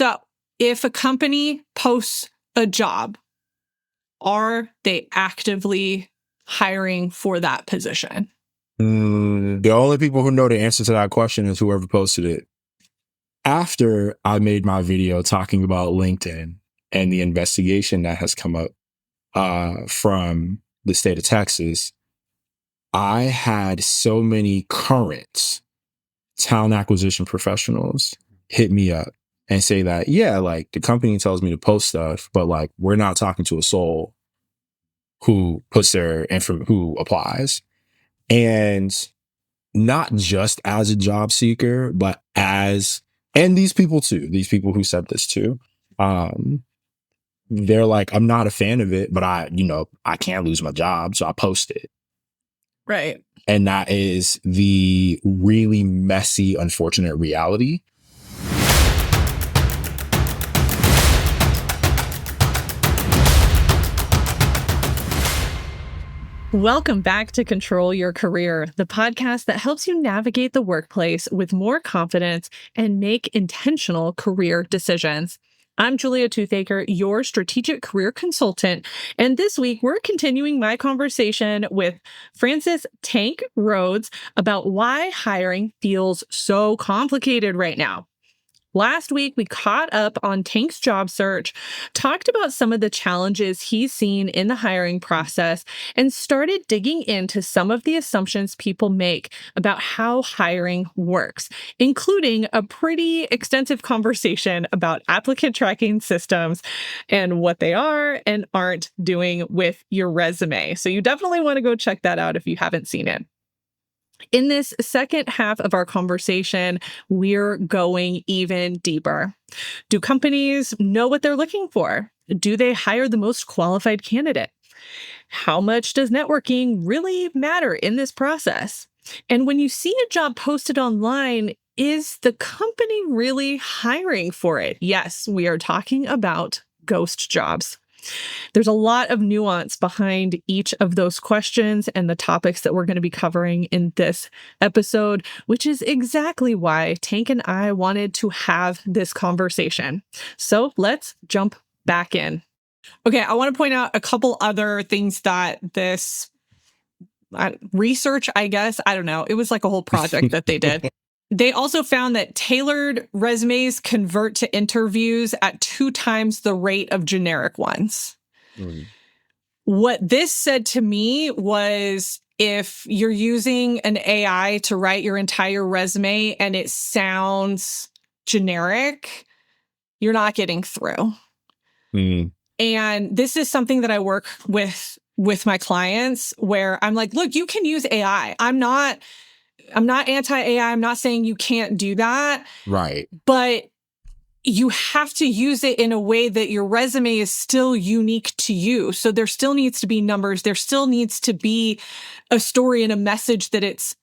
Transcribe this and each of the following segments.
So if a company posts a job, are they actively hiring for that position? The only people who know the answer to that question is whoever posted it. After I made my video talking about LinkedIn and the investigation that has come up from the state of Texas, I had so many current talent acquisition professionals hit me up and say that, yeah, like the company tells me to post stuff, but like we're not talking to a soul who puts their info, who applies. And not just as a job seeker, but as, and these people too, these people who said this too, they're like, I'm not a fan of it, but I can't lose my job, so I post it. Right. And that is the really messy, unfortunate reality. Welcome back to Control Your Career, the podcast that helps you navigate the workplace with more confidence and make intentional career decisions. I'm Julia Toothacre, your strategic career consultant, and this week we're continuing my conversation with Francis Tank Rhodes about why hiring feels so complicated right now. Last week, we caught up on Tank's job search, talked about some of the challenges he's seen in the hiring process, and started digging into some of the assumptions people make about how hiring works, including a pretty extensive conversation about applicant tracking systems and what they are and aren't doing with your resume. So you definitely want to go check that out if you haven't seen it. In this second half of our conversation, we're going even deeper. Do companies know what they're looking for? Do they hire the most qualified candidate? How much does networking really matter in this process? And when you see a job posted online, is the company really hiring for it? Yes, we are talking about ghost jobs. There's a lot of nuance behind each of those questions and the topics that we're going to be covering in this episode, which is exactly why Tank and I wanted to have this conversation. So let's jump back in. Okay, I want to point out a couple other things that this research, I guess, I don't know, it was like a whole project that they did. They also found that tailored resumes convert to interviews at 2 times the rate of generic ones. What this said to me was if you're using an AI to write your entire resume and it sounds generic, you're not getting through. And this is something that I work with my clients where I'm like, look, you can use AI. I'm not anti-AI. I'm not saying you can't do that. Right. But you have to use it in a way that your resume is still unique to you. So there still needs to be numbers. There still needs to be a story and a message that it's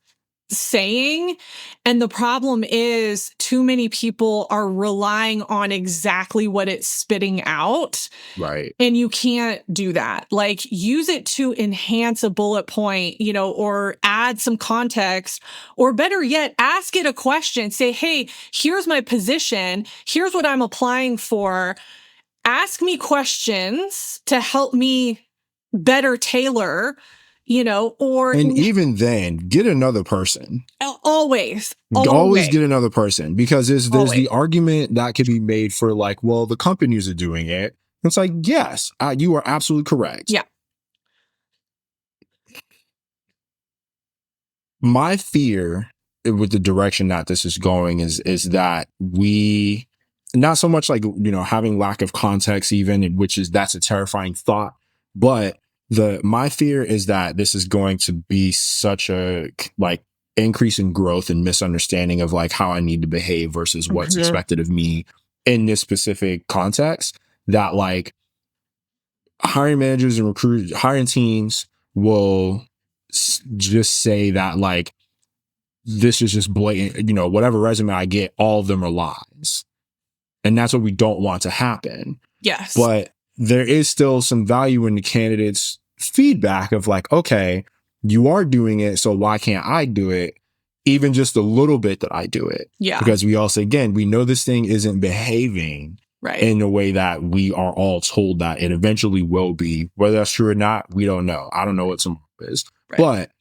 saying. And the problem is too many people are relying on exactly what it's spitting out. Right. And you can't do that. Like, use it to enhance a bullet point, or add some context, or better yet, ask it a question. Say, hey, here's my position. Here's what I'm applying for. Ask me questions to help me better tailor, And even then, get another person. Always get another person, because there's the argument that could be made for like, well, the companies are doing it. It's like, yes, you are absolutely correct. Yeah. My fear with the direction that this is going is that we, not so much like, having lack of context even, that's a terrifying thought, but my fear is that this is going to be such a like increase in growth and misunderstanding of like how I need to behave versus what's expected of me in this specific context, that like hiring managers and hiring teams will just say that like, this is just blatant, whatever resume I get, all of them are lies. And that's what we don't want to happen. Yes. But there is still some value in the candidate's feedback of like, okay, you are doing it, so why can't I do it? even just a little bit that I do it. Yeah. Because we also, again, we know this thing isn't behaving in a way that we are all told that it eventually will be. Whether that's true or not, we don't know. I don't know what tomorrow is. But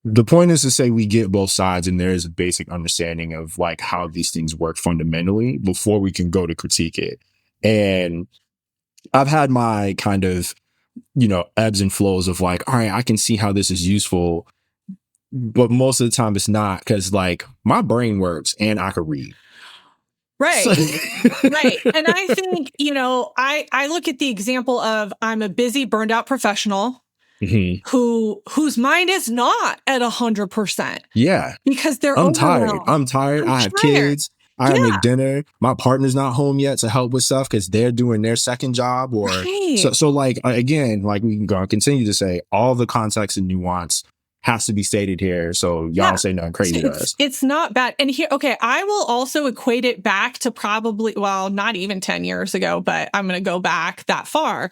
the point is to say we get both sides, and there is a basic understanding of like how these things work fundamentally before we can go to critique it. And I've had my kind of, ebbs and flows of like, all right, I can see how this is useful. But most of the time it's not, because like my brain works and I could read. Right. Right. And I think, I look at the example of I'm a busy, burned out professional whose mind is not at 100%. Yeah. Because they're I'm tired. I have kids. I gotta make dinner. My partner's not home yet to help with stuff because they're doing their second job. Or so like, again, like we can continue to say all the context and nuance has to be stated here. So y'all don't say nothing crazy to us. It's not bad. And here, okay, I will also equate it back to probably, well, not even 10 years ago, but I'm going to go back that far.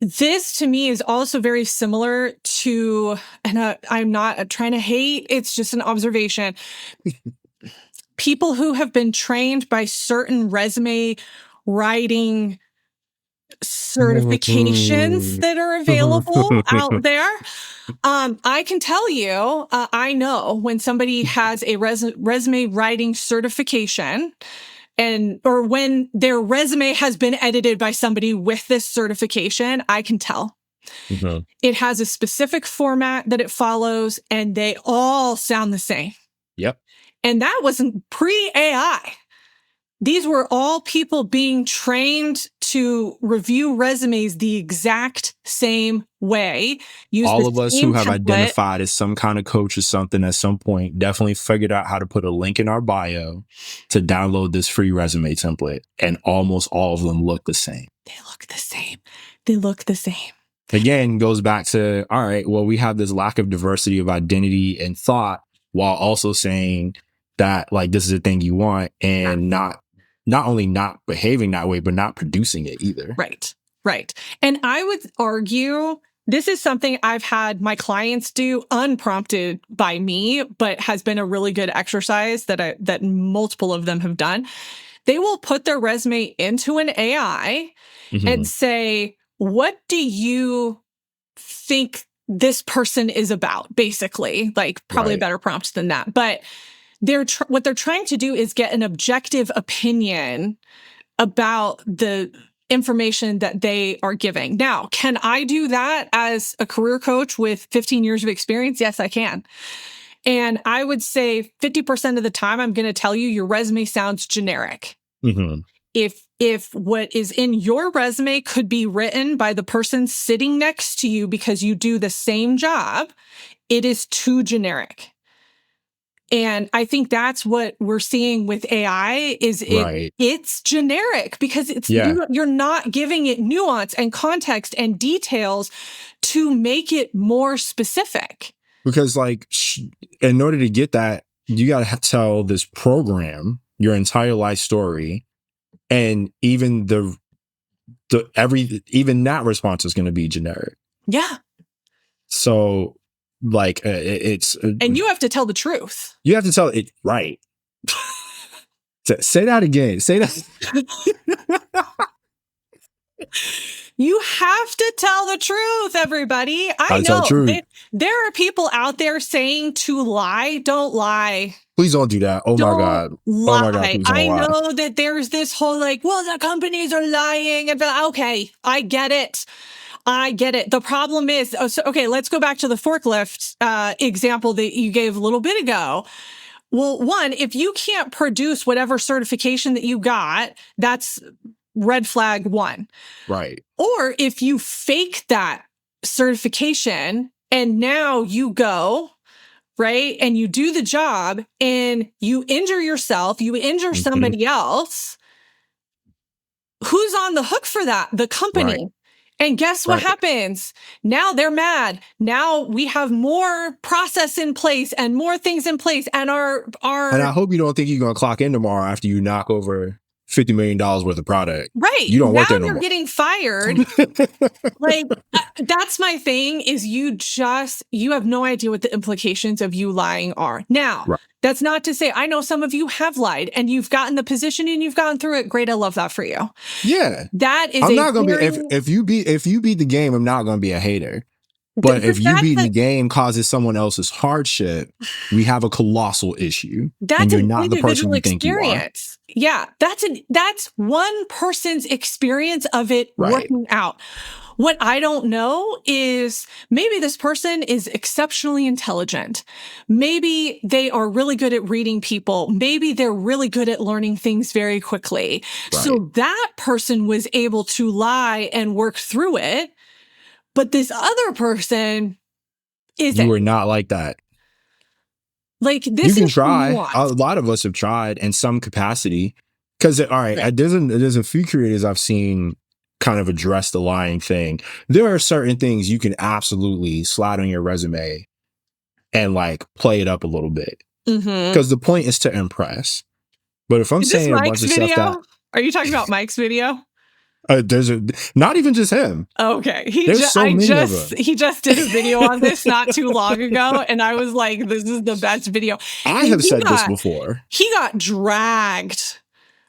This to me is also very similar to, and I'm not trying to hate, it's just an observation. People who have been trained by certain resume writing certifications that are available out there. I can tell you, I know when somebody has a resume writing certification or when their resume has been edited by somebody with this certification, I can tell. It has a specific format that it follows, and they all sound the same. Yep. And that wasn't pre-AI. These were all people being trained to review resumes the exact same way. All of us who have identified as some kind of coach or something at some point definitely figured out how to put a link in our bio to download this free resume template. And almost all of them look the same. They look the same. They look the same. Again, goes back to, all right, well, we have this lack of diversity of identity and thought while also saying that like this is the thing you want, and not only not behaving that way, but not producing it either. Right. And I would argue this is something I've had my clients do unprompted by me, but has been a really good exercise that multiple of them have done. They will put their resume into an AI and say, what do you think this person is about? Basically, like probably a better prompt than that. But what they're trying to do is get an objective opinion about the information that they are giving. Now, can I do that as a career coach with 15 years of experience? Yes, I can. And I would say 50% of the time, I'm going to tell you your resume sounds generic. If what is in your resume could be written by the person sitting next to you because you do the same job, it is too generic. And I think that's what we're seeing with AI is it's generic because you're not giving it nuance and context and details to make it more specific. Because like, in order to get that, you got to tell this program your entire life story. And even even that response is going to be generic. Yeah. So like it's and you have to tell the truth. You have to tell it right. Say that again. Say that. You have to tell the truth, everybody. I know there are people out there saying to lie. Don't lie. Please don't do that. Oh my God. Lie. Oh my God. Please don't I lie. know that there's this whole like, well, the companies are lying. And okay, I get it. The problem is, let's go back to the forklift example that you gave a little bit ago. Well, one, if you can't produce whatever certification that you got, that's red flag one. Right. Or if you fake that certification and now you go, right, and you do the job and you injure yourself, you injure somebody else, who's on the hook for that? The company. Right. And guess what happens? Now they're mad. Now we have more process in place and more things in place. And our And I hope you don't think you're going to clock in tomorrow after you knock over $50 million worth of product. Right. You don't now work there no you're more. getting fired. Like, that's my thing is you have no idea what the implications of you lying are. Now, Right. that's not to say, I know some of you have lied and you've gotten the position and you've gotten through it. Great. I love that for you. Yeah. That is I'm not going to be, if you beat the game, I'm not going to be a hater. But if you beating the game causes someone else's hardship, we have a colossal issue. That's and you're an not the person you think you are. experience. Yeah, that's one person's experience of it working out. What I don't know is maybe this person is exceptionally intelligent. Maybe they are really good at reading people. Maybe they're really good at learning things very quickly. Right. So that person was able to lie and work through it. But this other person isn't. You are not like that. Like, this you can is try. nuanced. A lot of us have tried in some capacity. Because, all right, there's a few creators I've seen kind of address the lying thing. There are certain things you can absolutely slide on your resume and like play it up a little bit. Because the point is to impress. But if I'm saying a bunch of stuff that... Are you talking about Mike's video? There's not even just him. Okay. He just did a video on this not too long ago. And I was like, this is the best video. I have said this before. He got dragged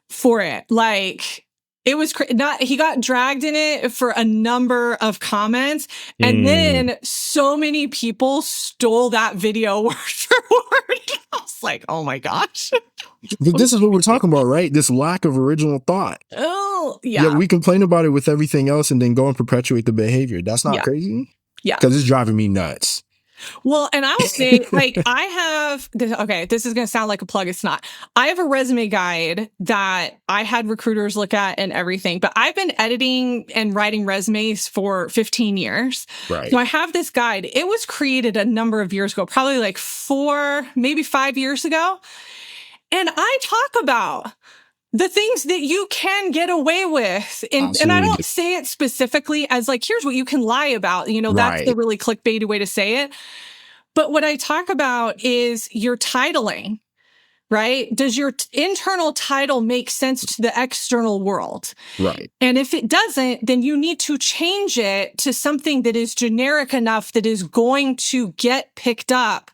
for it. Like, it was he got dragged in it for a number of comments. And then so many people stole that video word for word. I was like, oh my gosh. But this is what we're talking about, right? This lack of original thought. Oh, yeah. We complain about it with everything else and then go and perpetuate the behavior. That's not crazy? Yeah. Because it's driving me nuts. Well, and I will say, like, this is going to sound like a plug. It's not. I have a resume guide that I had recruiters look at and everything, but I've been editing and writing resumes for 15 years. Right. So I have this guide. It was created a number of years ago, probably like 4, maybe 5 years ago. And I talk about the things that you can get away with. And I don't say it specifically as like, here's what you can lie about. You know, that's the really clickbaity way to say it. But what I talk about is your titling, right? Does your internal title make sense to the external world? Right. And if it doesn't, then you need to change it to something that is generic enough that is going to get picked up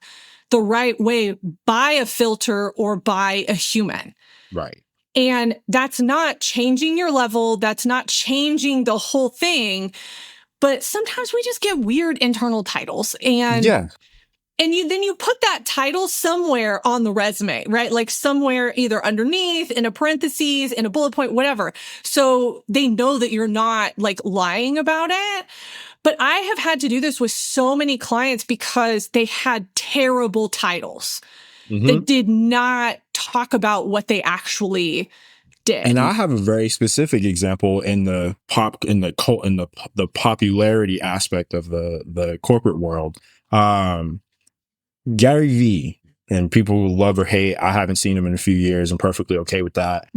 the right way by a filter or by a human. Right. And that's not changing your level. That's not changing the whole thing. But sometimes we just get weird internal titles. And then you put that title somewhere on the resume, right? Like somewhere either underneath, in a parentheses, in a bullet point, whatever. So they know that you're not like lying about it. But I have had to do this with so many clients because they had terrible titles. They did not talk about what they actually did. And I have a very specific example in the popularity aspect of the corporate world. Gary Vee, and people who love or hate, I haven't seen him in a few years. I'm perfectly okay with that.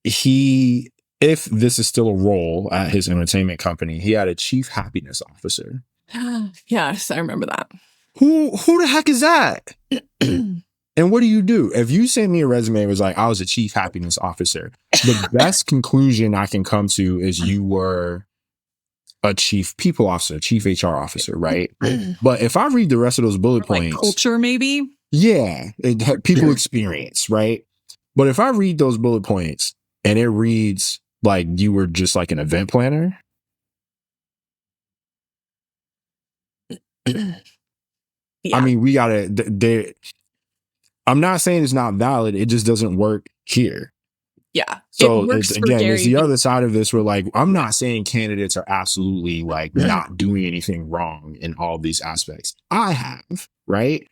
If this is still a role at his entertainment company, he had a chief happiness officer. Yes, I remember that. Who the heck is that? And what do? If you send me a resume, it was like, I was a chief happiness officer. The best conclusion I can come to is you were a chief people officer, chief HR officer, right? But if I read the rest of those bullet points, like culture, maybe. Yeah, people experience, right? But if I read those bullet points and it reads like you were just like an event planner. I mean, we gotta. I'm not saying it's not valid. It just doesn't work here. Yeah. So again, it's the other side of this where like, I'm not saying candidates are absolutely like not doing anything wrong in all these aspects. I have, right?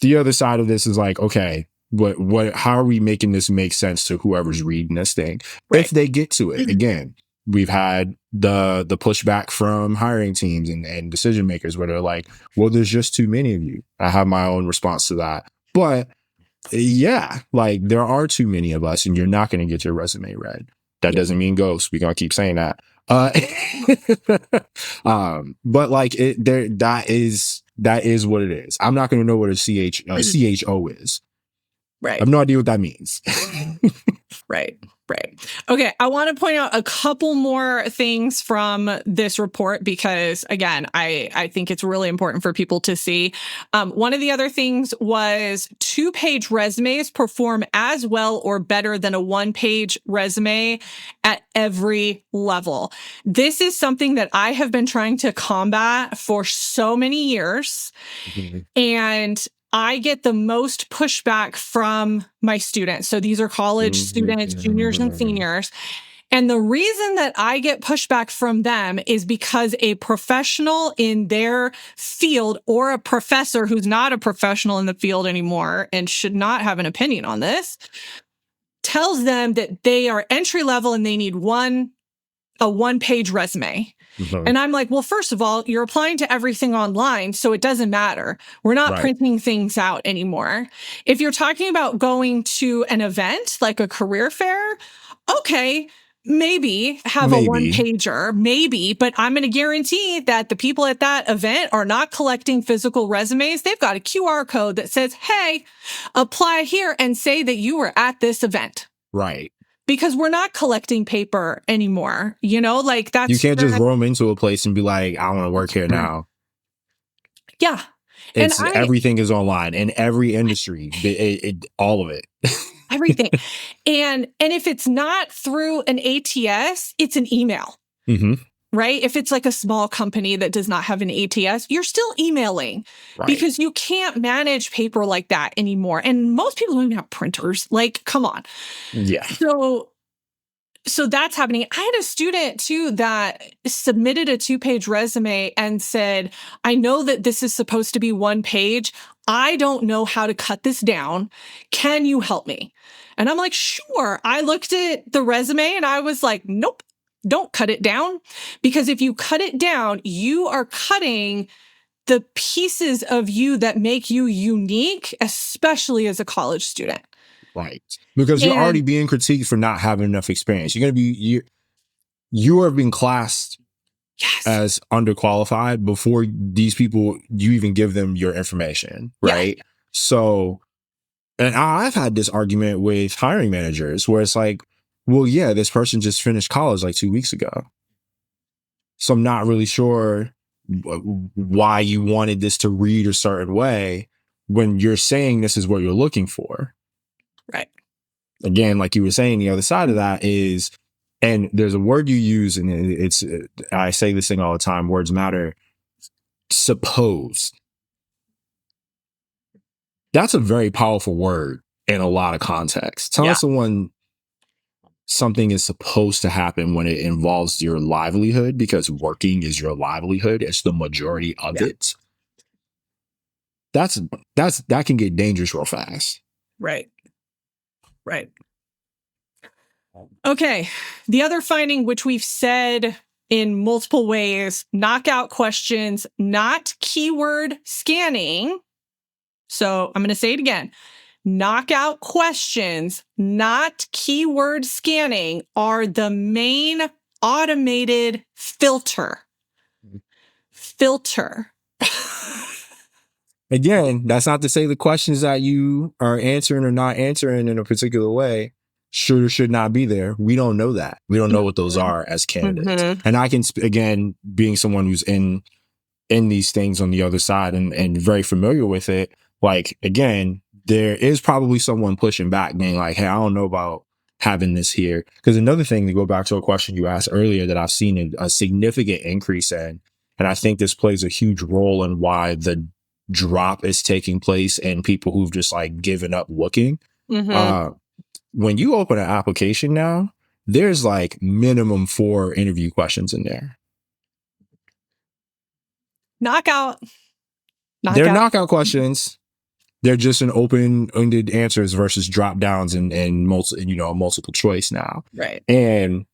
The other side of this is like, okay, how are we making this make sense to whoever's reading this thing? Right. If they get to it, again, we've had the pushback from hiring teams and decision makers where they're like, well, there's just too many of you. I have my own response to that. But yeah, like there are too many of us and you're not going to get your resume read. That doesn't mean ghost. We're going to keep saying that. But like that is what it is. I'm not going to know what a CHO is. Right. I have no idea what that means. Right. Right. Okay. I want to point out a couple more things from this report because, again, I think it's really important for people to see. One of the other things was 2-page resumes perform as well or better than a 1-page resume at every level. This is something that I have been trying to combat for so many years. And I get the most pushback from my students. So these are college students, juniors and seniors. And the reason that I get pushback from them is because a professional in their field or a professor who's not a professional in the field anymore and should not have an opinion on this tells them that they are entry level and they need a 1-page resume. And I'm like, well, first of all, you're applying to everything online, so it doesn't matter. We're not printing things out anymore. If you're talking about going to an event like a career fair, okay, maybe have a 1-pager, maybe, but I'm going to guarantee that the people at that event are not collecting physical resumes. They've got a QR code that says, hey, apply here and say that you were at this event. Right. Because we're not collecting paper anymore, like that's... You can't just roam into a place and be like, I want to work here now. Yeah. Everything is online in every industry, all of it. Everything. And if it's not through an ATS, it's an email. Right? If it's like a small company that does not have an ATS, you're still emailing because you can't manage paper like that anymore. And most people don't even have printers. Like, come on. Yeah. So that's happening. I had a student too that submitted a 2-page resume and said, I know that this is supposed to be 1 page. I don't know how to cut this down. Can you help me? And I'm like, sure. I looked at the resume and I was like, nope. Don't cut it down, because if you cut it down, you are cutting the pieces of you that make you unique, especially as a college student. Right. Because you're already being critiqued for not having enough experience. You're going to be, you are being classed as underqualified before these people, you even give them your information. Right. Yeah. So, and I've had this argument with hiring managers where it's like, well, yeah, this person just finished college like 2 weeks ago. So I'm not really sure why you wanted this to read a certain way when you're saying this is what you're looking for. Right. Again, like you were saying, the other side of that is, and there's a word you use, and it's, I say this thing all the time, words matter. Suppose. That's a very powerful word in a lot of contexts. Telling someone something is supposed to happen when it involves your livelihood, because working is your livelihood. It's the majority of it. That can get dangerous real fast. Right. Right. Okay. The other finding, which we've said in multiple ways, knockout questions, not keyword scanning. So I'm going to say it again. Knockout questions, not keyword scanning, are the main automated filter. Again, that's not to say the questions that you are answering or not answering in a particular way should or should not be there. We don't know that. We don't know what those are as candidates. And I can, again, being someone who's in these things on the other side and very familiar with it, like, again, there is probably someone pushing back being like, hey, I don't know about having this here. Because another thing, to go back to a question you asked earlier that I've seen a significant increase in, and I think this plays a huge role in why the drop is taking place and people who've just like given up looking. When you open an application now, there's like minimum 4 interview questions in there. Knockout. They're knockout questions. They're just an open-ended answers versus drop downs and multiple choice now. Right. And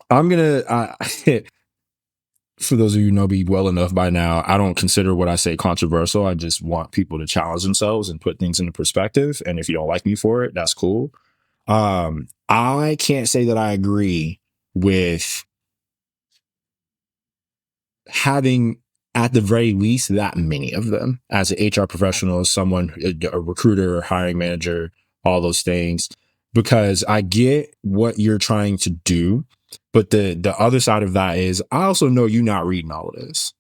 I'm gonna for those of you who know me well enough by now, I don't consider what I say controversial. I just want people to challenge themselves and put things into perspective. And if you don't like me for it, that's cool. I can't say that I agree with having at the very least, that many of them as an HR professional, as someone, a recruiter or hiring manager, all those things, because I get what you're trying to do. But the other side of that is I also know you're not reading all of this.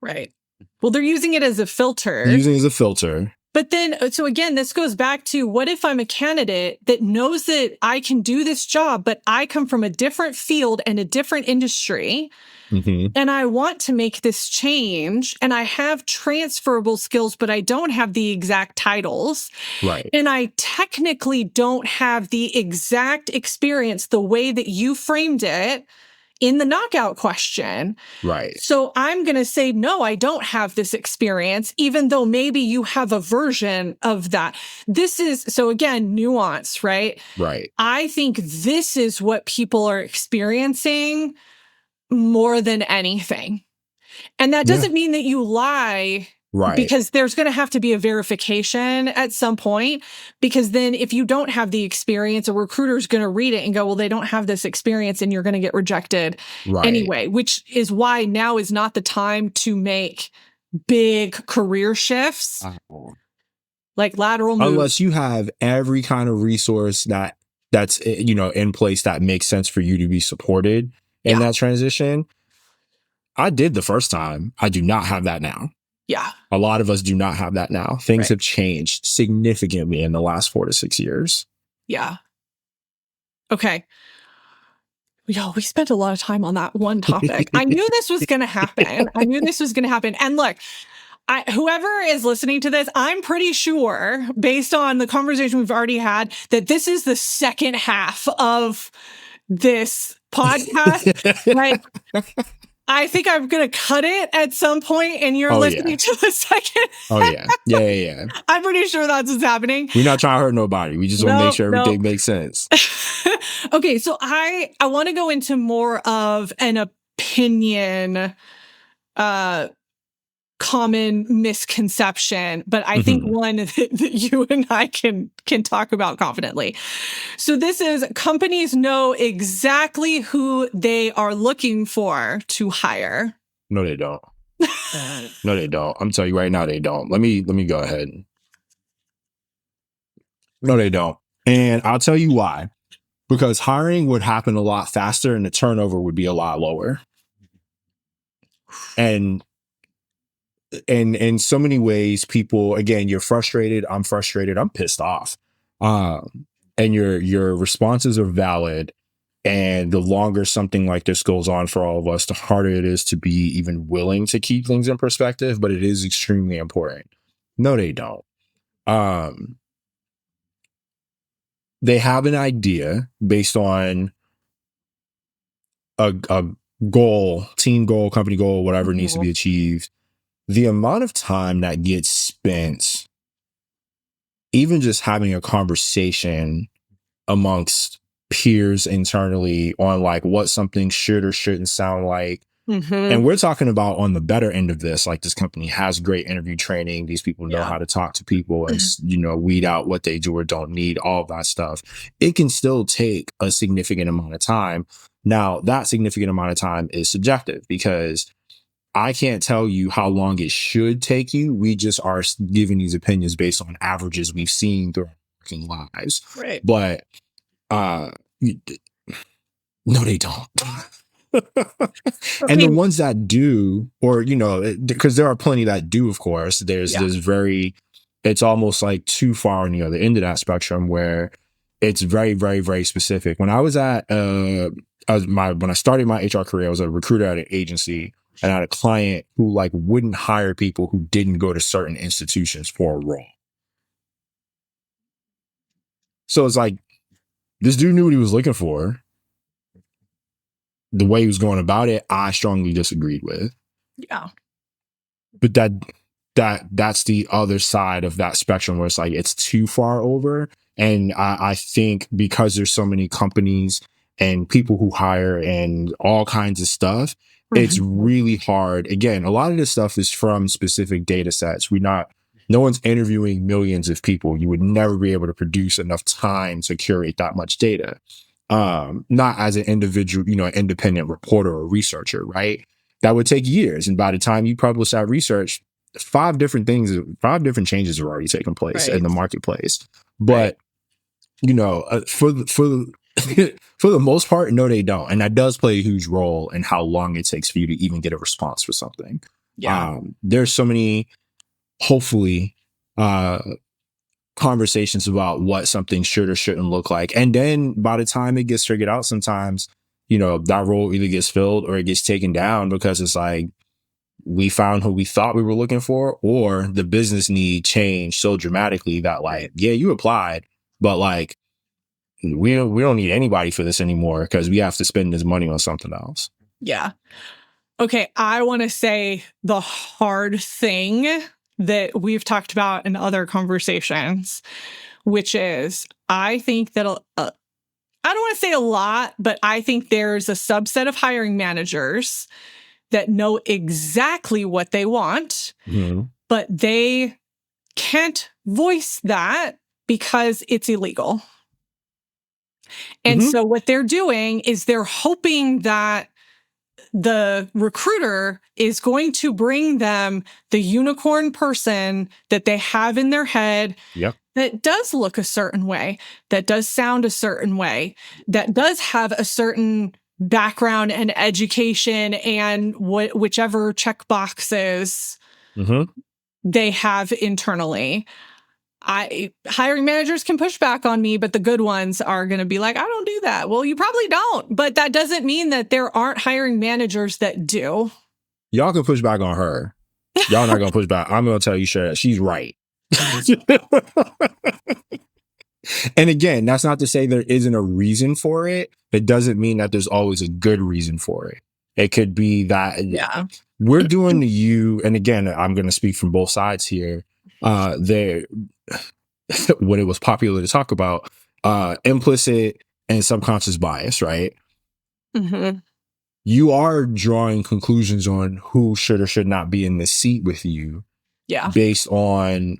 Right. Well, they're using it as a filter. They're using it as a filter. But then, so again, this goes back to what if I'm a candidate that knows that I can do this job, but I come from a different field and a different industry, and I want to make this change, and I have transferable skills, but I don't have the exact titles. Right. And I technically don't have the exact experience the way that you framed it in the knockout question. Right. So I'm going to say, no, I don't have this experience, even though maybe you have a version of that. This is, so again, nuance, right? Right. I think this is what people are experiencing more than anything. And that doesn't mean that you lie. Right. Because there's going to have to be a verification at some point, because then if you don't have the experience, a recruiter's going to read it and go, well, they don't have this experience, and you're going to get rejected anyway, which is why now is not the time to make big career shifts, like lateral moves. Unless you have every kind of resource that's, you know, in place that makes sense for you to be supported in that transition. I did the first time. I do not have that now. Yeah. A lot of us do not have that now. Things have changed significantly in the last 4 to 6 years. Yeah. Okay. Yo, we spent a lot of time on that one topic. I knew this was going to happen. And look, whoever is listening to this, I'm pretty sure, based on the conversation we've already had, that this is the second half of this podcast. Like, I think I'm going to cut it at some point, and you're listening to the second. Yeah. I'm pretty sure that's what's happening. We're not trying to hurt nobody. We just want to make sure everything makes sense. Okay, so I want to go into more of an opinion, common misconception, but I think one that you and I can talk about confidently. So this is, companies know exactly who they are looking for to hire. No, they don't. No, they don't. I'm telling you right now, they don't. Let me go ahead. No, they don't. And I'll tell you why. Because hiring would happen a lot faster and the turnover would be a lot lower. And in so many ways, people, again, you're frustrated. I'm frustrated. I'm pissed off. And your responses are valid. And the longer something like this goes on for all of us, the harder it is to be even willing to keep things in perspective. But it is extremely important. No, they don't. They have an idea based on a goal, team goal, company goal, whatever needs to be achieved. The amount of time that gets spent, even just having a conversation amongst peers internally on like what something should or shouldn't sound like. And we're talking about on the better end of this, like this company has great interview training. These people know how to talk to people and, you know, weed out what they do or don't need, all of that stuff. It can still take a significant amount of time. Now, that significant amount of time is subjective because I can't tell you how long it should take you. We just are giving these opinions based on averages we've seen through our working lives. Right. But no, they don't. And the ones that do, or, you know, because there are plenty that do, of course, there's it's almost like too far on the other end of that spectrum where it's very, very, very specific. When I was at, when I started my HR career, I was a recruiter at an agency. And I had a client who like wouldn't hire people who didn't go to certain institutions for a role. So it's like, this dude knew what he was looking for. The way he was going about it, I strongly disagreed with. Yeah. But that's the other side of that spectrum where it's like, it's too far over. And I think because there's so many companies and people who hire and all kinds of stuff, it's really hard. Again, a lot of this stuff is from specific data sets. No one's interviewing millions of people. You would never be able to produce enough time to curate that much data. Not as an individual, you know, an independent reporter or researcher, right? that would take years. And by the time you publish that research, 5 different changes have already taken place in the marketplace. But, for for the most part, no, they don't. And that does play a huge role in how long it takes for you to even get a response for something. Yeah. There's so many, hopefully, conversations about what something should or shouldn't look like. And then by the time it gets figured out, sometimes, that role either gets filled or it gets taken down because it's like, we found who we thought we were looking for, or the business need changed so dramatically that like, yeah, you applied, but like, we don't need anybody for this anymore because we have to spend this money on something else. Yeah. Okay. I want to say the hard thing that we've talked about in other conversations, which is I think that I don't want to say a lot, but I think there's a subset of hiring managers that know exactly what they want, but they can't voice that because it's illegal. And so what they're doing is they're hoping that the recruiter is going to bring them the unicorn person that they have in their head. Yep. That does look a certain way, that does sound a certain way, that does have a certain background and education and whichever check boxes they have internally. Hiring managers can push back on me, but the good ones are going to be like, I don't do that. Well, you probably don't, but that doesn't mean that there aren't hiring managers that do. Y'all can push back on her. Y'all not going to push back. I'm going to tell you straight up, she's right. And again, that's not to say there isn't a reason for it. It doesn't mean that there's always a good reason for it. It could be that we're doing you, and again, I'm going to speak from both sides here. There, what it was popular to talk about, implicit and subconscious bias, right? You are drawing conclusions on who should or should not be in the seat with you. Yeah. Based on,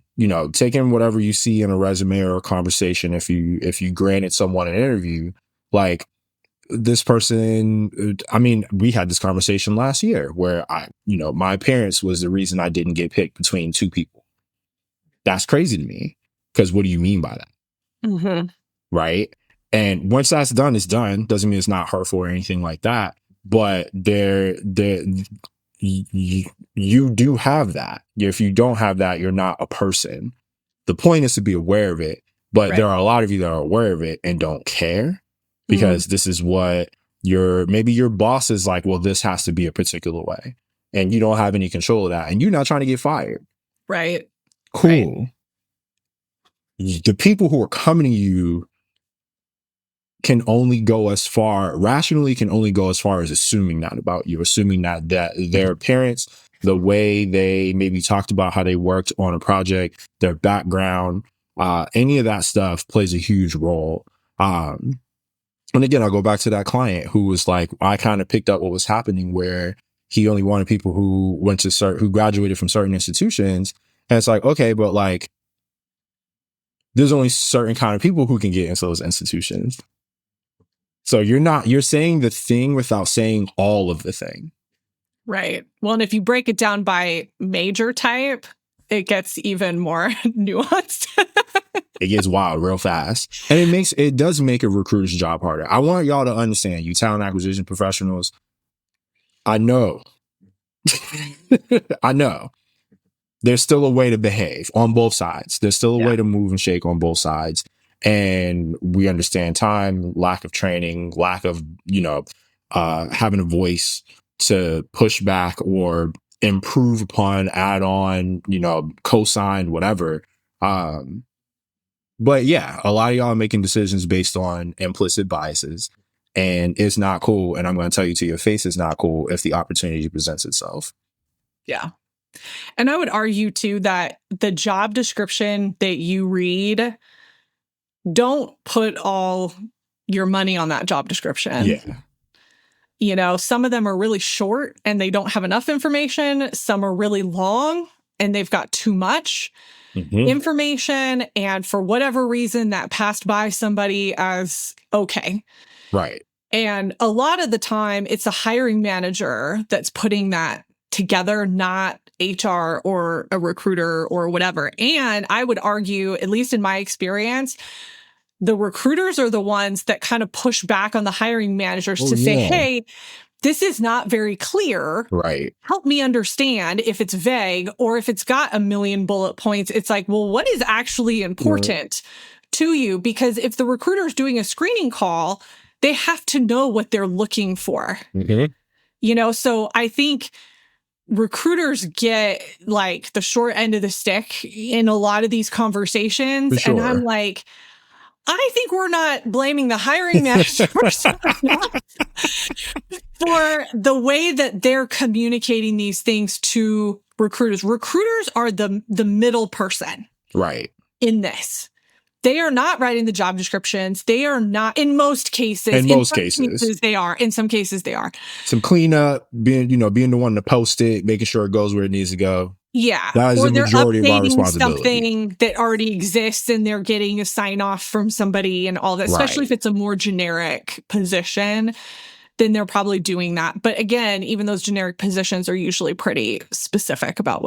taking whatever you see in a resume or a conversation. If you granted someone an interview, like this person, I mean, we had this conversation last year where my parents was the reason I didn't get picked between 2 people. That's crazy to me. Because what do you mean by that? Right. And once that's done, it's done. Doesn't mean it's not hurtful or anything like that. But you do have that. If you don't have that, you're not a person. The point is to be aware of it. But there are a lot of you that are aware of it and don't care because this is what maybe your boss is like, well, this has to be a particular way. And you don't have any control of that. And you're not trying to get fired. Right. Cool. Right. The people who are coming to you can only go as far, rationally can only go as far as assuming that about you, assuming that their parents, the way they maybe talked about how they worked on a project, their background, any of that stuff plays a huge role. And again, I'll go back to that client who was like, I kind of picked up what was happening where he only wanted people who who graduated from certain institutions. And it's like, okay, but like, there's only certain kind of people who can get into those institutions. So you're saying the thing without saying all of the thing. Right. Well, and if you break it down by major type, it gets even more nuanced. It gets wild real fast. And it does make a recruiter's job harder. I want y'all to understand, you talent acquisition professionals, I know. I know. There's still a way to behave on both sides. There's still a way to move and shake on both sides. And we understand time, lack of training, lack of, having a voice to push back or improve upon, add on, co-sign, whatever. But yeah, a lot of y'all are making decisions based on implicit biases, and it's not cool. And I'm going to tell you to your face, it's not cool if the opportunity presents itself. Yeah. And I would argue too that the job description that you read, don't put all your money on that job description. Yeah. Some of them are really short and they don't have enough information. Some are really long and they've got too much information. And for whatever reason, that passed by somebody as okay. Right. And a lot of the time, it's a hiring manager that's putting that together, not HR or a recruiter or whatever. And I would argue, at least in my experience, the recruiters are the ones that kind of push back on the hiring managers to say, hey, this is not very clear. Right. Help me understand if it's vague or if it's got a million bullet points. It's like, well, what is actually important to you? Because if the recruiter is doing a screening call, they have to know what they're looking for. So I think recruiters get like the short end of the stick in a lot of these conversations. For sure. And I'm like, I think we're not blaming the hiring manager for the way that they're communicating these things to recruiters. Recruiters are the middle person. Right. In this. They are not writing the job descriptions. They are not, in most cases. In some cases they are. In some cases, they are. Some cleanup, being the one to post it, making sure it goes where it needs to go. Yeah. That is the majority of our responsibility. Something that already exists and they're getting a sign off from somebody and all that, especially if it's a more generic position, then they're probably doing that. But again, even those generic positions are usually pretty specific about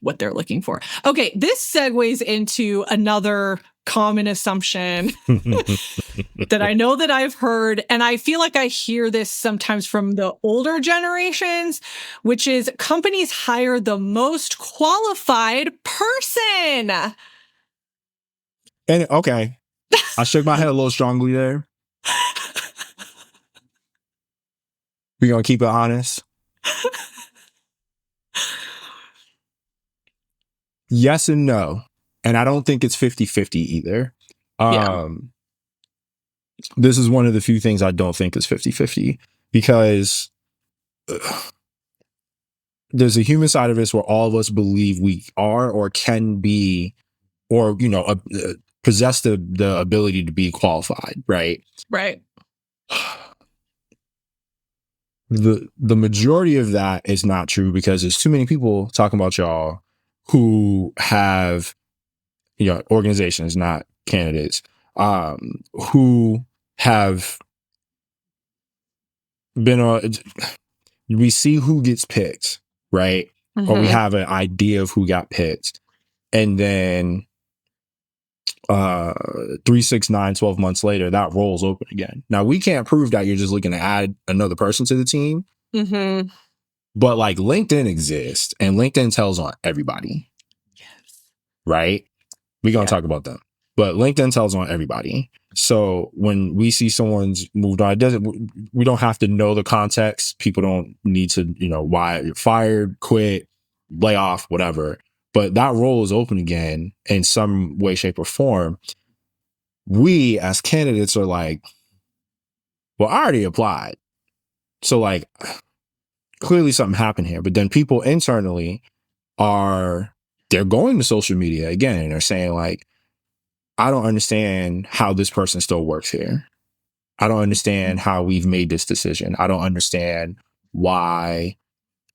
what they're looking for. Okay, this segues into another common assumption that I know that I've heard, and I feel like I hear this sometimes from the older generations, which is companies hire the most qualified person. And okay, I shook my head a little strongly there. We gonna keep it honest. Yes and no. And I don't think it's 50-50 either. This is one of the few things I don't think is 50-50 because there's a human side of this where all of us believe we are or can be or, possess the ability to be qualified, right? Right. The majority of that is not true because there's too many people talking about y'all who have organizations, not candidates, who have been on. We see who gets picked, right? Or we have an idea of who got picked, and then 3, 6, 9, 12 months later, that role's open again. Now we can't prove that you're just looking to add another person to the team, but like LinkedIn exists, and LinkedIn tells on everybody. Yes. Right? We're going to talk about them. But LinkedIn tells on everybody. So when we see someone's moved on, we don't have to know the context. People don't need to, why you're fired, quit, lay off, whatever. But that role is open again in some way, shape, or form. We as candidates are like, well, I already applied. So like, clearly something happened here. But then people internally they're going to social media again and they're saying like, I don't understand how this person still works here. I don't understand how we've made this decision. I don't understand why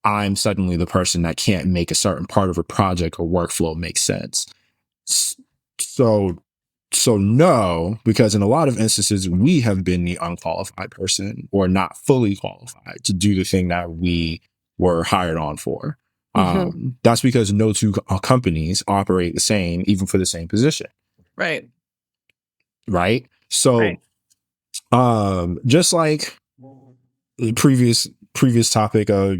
I'm suddenly the person that can't make a certain part of a project or workflow make sense. So no, because in a lot of instances, we have been the unqualified person or not fully qualified to do the thing that we were hired on for. That's because no two companies operate the same, even for the same position. Right. So, just like the previous topic of,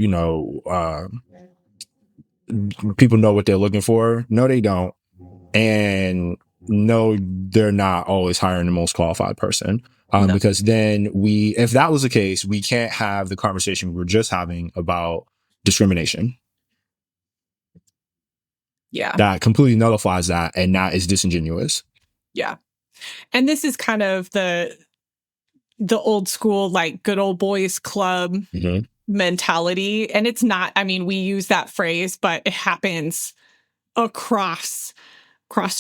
people know what they're looking for. No, they don't. And no, they're not always hiring the most qualified person. Because then if that was the case, we can't have the conversation we were just having about discrimination. Yeah. That completely nullifies that, and that is disingenuous. Yeah. And this is kind of the old school, like good old boys club mentality. And it's not, we use that phrase, but it happens across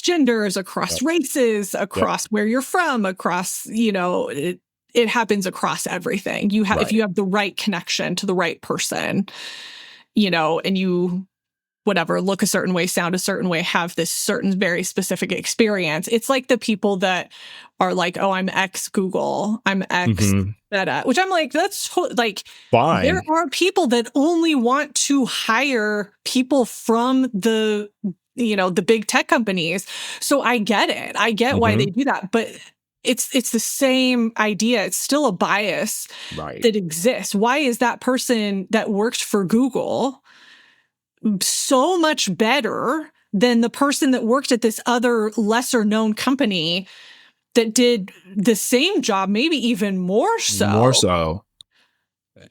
genders, across races, across where you're from, across, it happens across everything. If you have the right connection to the right person, and whatever, look a certain way, sound a certain way, have this certain very specific experience. It's like the people that are like, oh, I'm ex Google, I'm ex Meta, which I'm like, that's like, there Fine. are people that only want to hire people from the big tech companies. So I get it. I get why they do that, but it's the same idea. It's still a bias Right. that exists. Why is that person that worked for Google so much better than the person that worked at this other lesser known company that did the same job, maybe even more so? More so.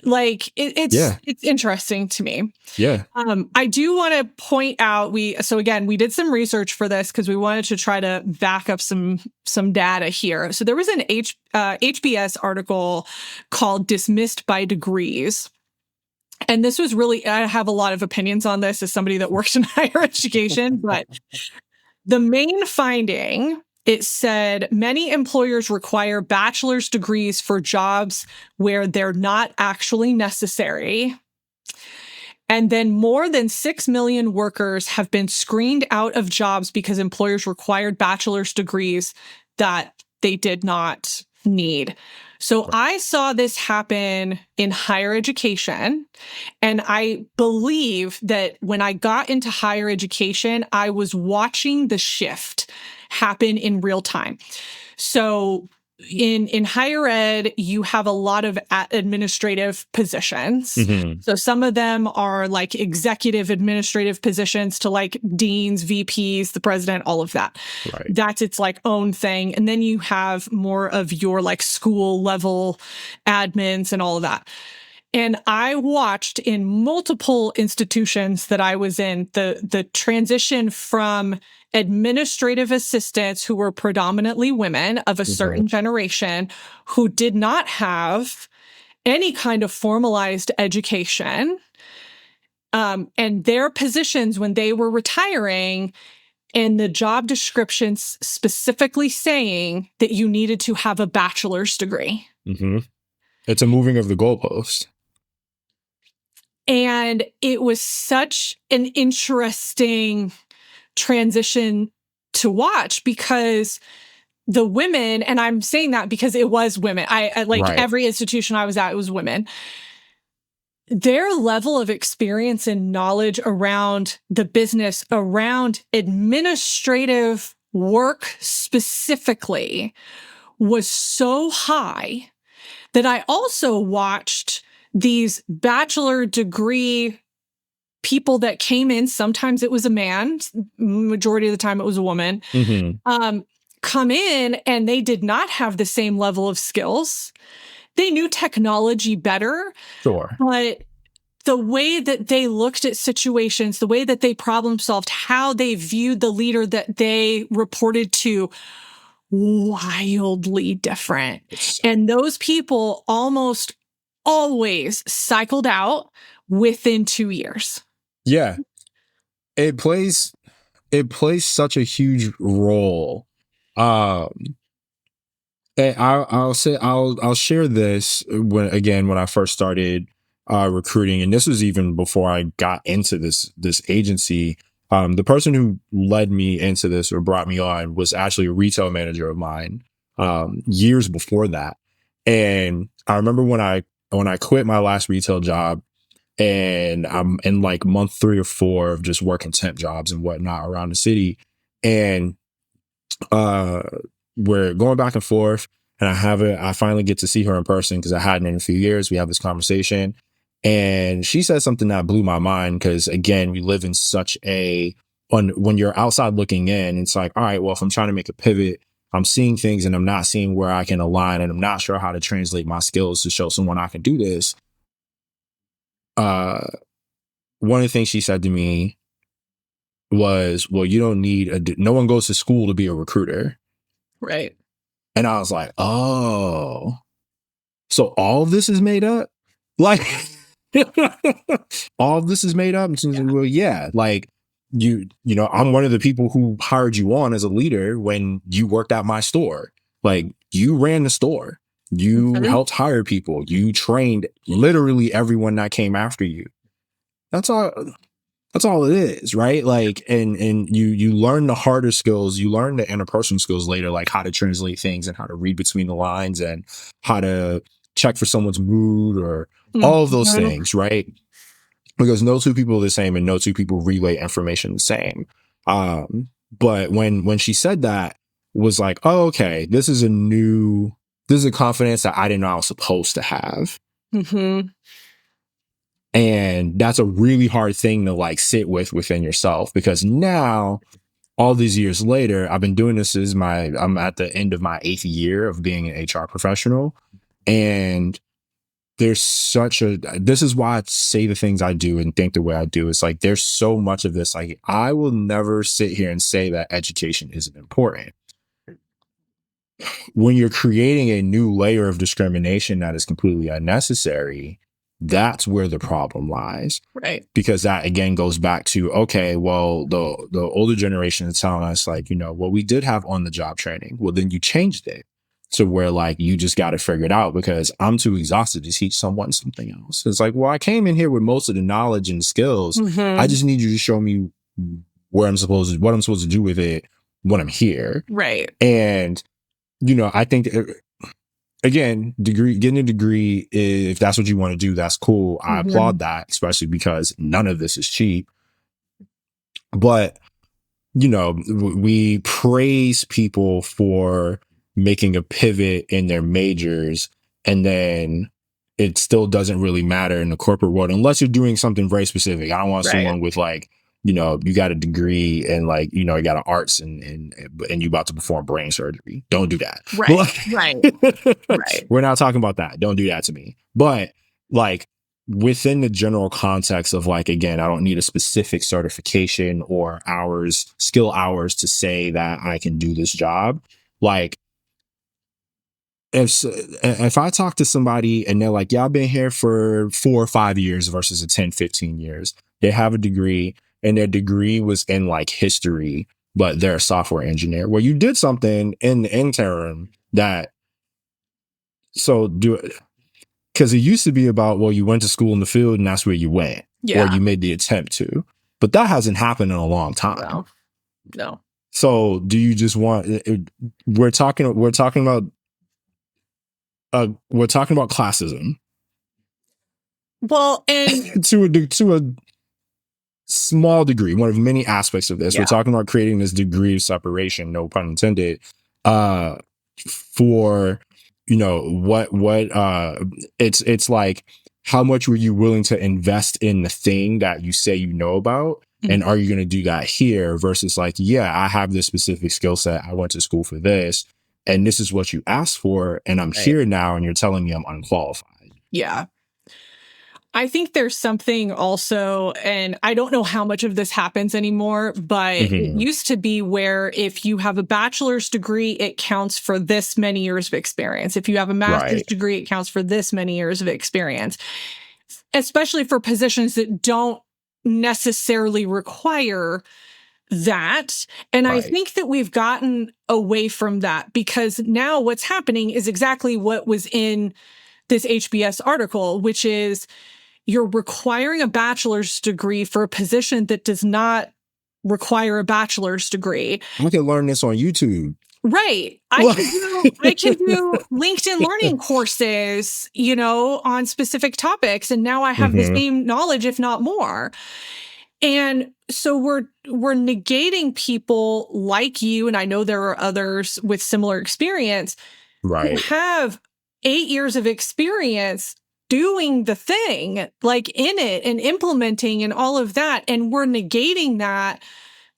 Like Yeah. it's interesting to me. Yeah. I do want to point out we did some research for this because we wanted to try to back up some data here. So there was an HBS article called "Dismissed by Degrees." And this was really, I have a lot of opinions on this as somebody that works in higher education, but the main finding, it said many employers require bachelor's degrees for jobs where they're not actually necessary. And then more than 6 million workers have been screened out of jobs because employers required bachelor's degrees that they did not need. So I saw this happen in higher education. And I believe that when I got into higher education, I was watching the shift happen in real time. So in higher ed, you have a lot of administrative positions. So some of them are like executive administrative positions to like deans, VPs, the president, all of that. Right. That's its like own thing. And then you have more of your like school level admins and all of that. And I watched in multiple institutions that I was in the transition from administrative assistants who were predominantly women of a certain generation who did not have any kind of formalized education. And their positions when they were retiring, and the job descriptions specifically saying that you needed to have a bachelor's degree. It's a moving of the goalpost. And it was such an interesting transition to watch because the women, and I'm saying that because it was women. I like every institution I was at, it was women. Their level of experience and knowledge around the business, around administrative work specifically, was so high that I also watched these bachelor degree people that came in. Sometimes it was a man, majority of the time it was a woman, come in and they did not have the same level of skills. They knew technology better, but the way that they looked at situations, the way that they problem solved, how they viewed the leader that they reported to, wildly different. And those people almost always cycled out within 2 years. Yeah. It plays such a huge role. And I'll share this when I first started recruiting, and this was even before I got into this agency. The person who led me into this or brought me on was actually a retail manager of mine years before that. And I remember when I quit my last retail job, and I'm in like month 3 or 4 of just working temp jobs and whatnot around the city. And we're going back and forth, and I finally get to see her in person because I hadn't in a few years. We have this conversation, and she said something that blew my mind because, again, we live in such when you're outside looking in, it's like, all right, well, if I'm trying to make a pivot, I'm seeing things and I'm not seeing where I can align, and I'm not sure how to translate my skills to show someone I can do this. One of the things she said to me was, well, you don't need no one goes to school to be a recruiter. Right. And I was like, oh, so all of this is made up? Like, all of this is made up? And she's like, well, yeah, like, you know, I'm one of the people who hired you on as a leader when you worked at my store. Like, you ran the store. You helped hire people. You trained literally everyone that came after you. That's all. That's all it is, right? Like, and you learn the harder skills, you learn the interpersonal skills later, like how to translate things and how to read between the lines and how to check for someone's mood or all of those Mhm. things, right? Because no two people are the same and no two people relay information the same. But when she said that, was like, oh, okay, this is a confidence that I didn't know I was supposed to have. Mhm. And that's a really hard thing to like sit with within yourself, because now all these years later, I've been doing this I'm at the end of my 8th year of being an HR professional. And this is why I say the things I do and think the way I do. It's like, there's so much of this. Like, I will never sit here and say that education isn't important. When you're creating a new layer of discrimination that is completely unnecessary, that's where the problem lies. Right. Because that again goes back to, okay, well, the older generation is telling us like, well, we did have on the job training. Well, then you changed it to where like you just got to figure it out, because I'm too exhausted to teach someone something else. It's like, well, I came in here with most of the knowledge and skills. I Mhm. just need you to show me what I'm supposed to do with it when I'm here. Right. And I think again, getting a degree, if that's what you want to do, that's cool. I applaud Mhm. that, especially because none of this is cheap. But, we praise people for making a pivot in their majors, and then it still doesn't really matter in the corporate world unless you're doing something very specific. I don't want Right. someone with like, you got a degree and like, you got an arts and you about to perform brain surgery. Don't do that. Right. Right. But Right. we're not talking about that. Don't do that to me. But like, within the general context of like, again, I don't need a specific certification or skill hours to say that I can do this job. Like, if I talk to somebody and they're like, yeah, I've been here for 4 or 5 years versus a 10, 15 years, they have a degree and their degree was in like history, but they're a software engineer. Well, you did something in the interim that, so do because it used to be about, well, you went to school in the field and that's where you went, or Yeah. you made the attempt to, but that hasn't happened in a long time. No. No. So do you just want, we're talking about classism Well, and to a small degree, one of many aspects of this. We're yeah. talking about creating this degree of separation, no pun intended, uh, for, it's like, how much were you willing to invest in the thing that you say you know about? And are you going to do that here versus like, yeah, I have this specific skill set. I went to school for this and this is what you asked for. And I'm Right. here now and you're telling me I'm unqualified. Yeah. I think there's something also, and I don't know how much of this happens anymore, but it Mhm. used to be where if you have a bachelor's degree, it counts for this many years of experience. If you have a master's Right. degree, it counts for this many years of experience, especially for positions that don't necessarily require that. And I Right. think that we've gotten away from that because now what's happening is exactly what was in this HBS article, which is you're requiring a bachelor's degree for a position that does not require a bachelor's degree. I can learn this on YouTube. Right. I can do LinkedIn learning courses, on specific topics, and now I have the Mhm. same knowledge, if not more. And so we're negating people like you, and I know there are others with similar experience who Right. have 8 years of experience doing the thing, like in it and implementing and all of that. And we're negating that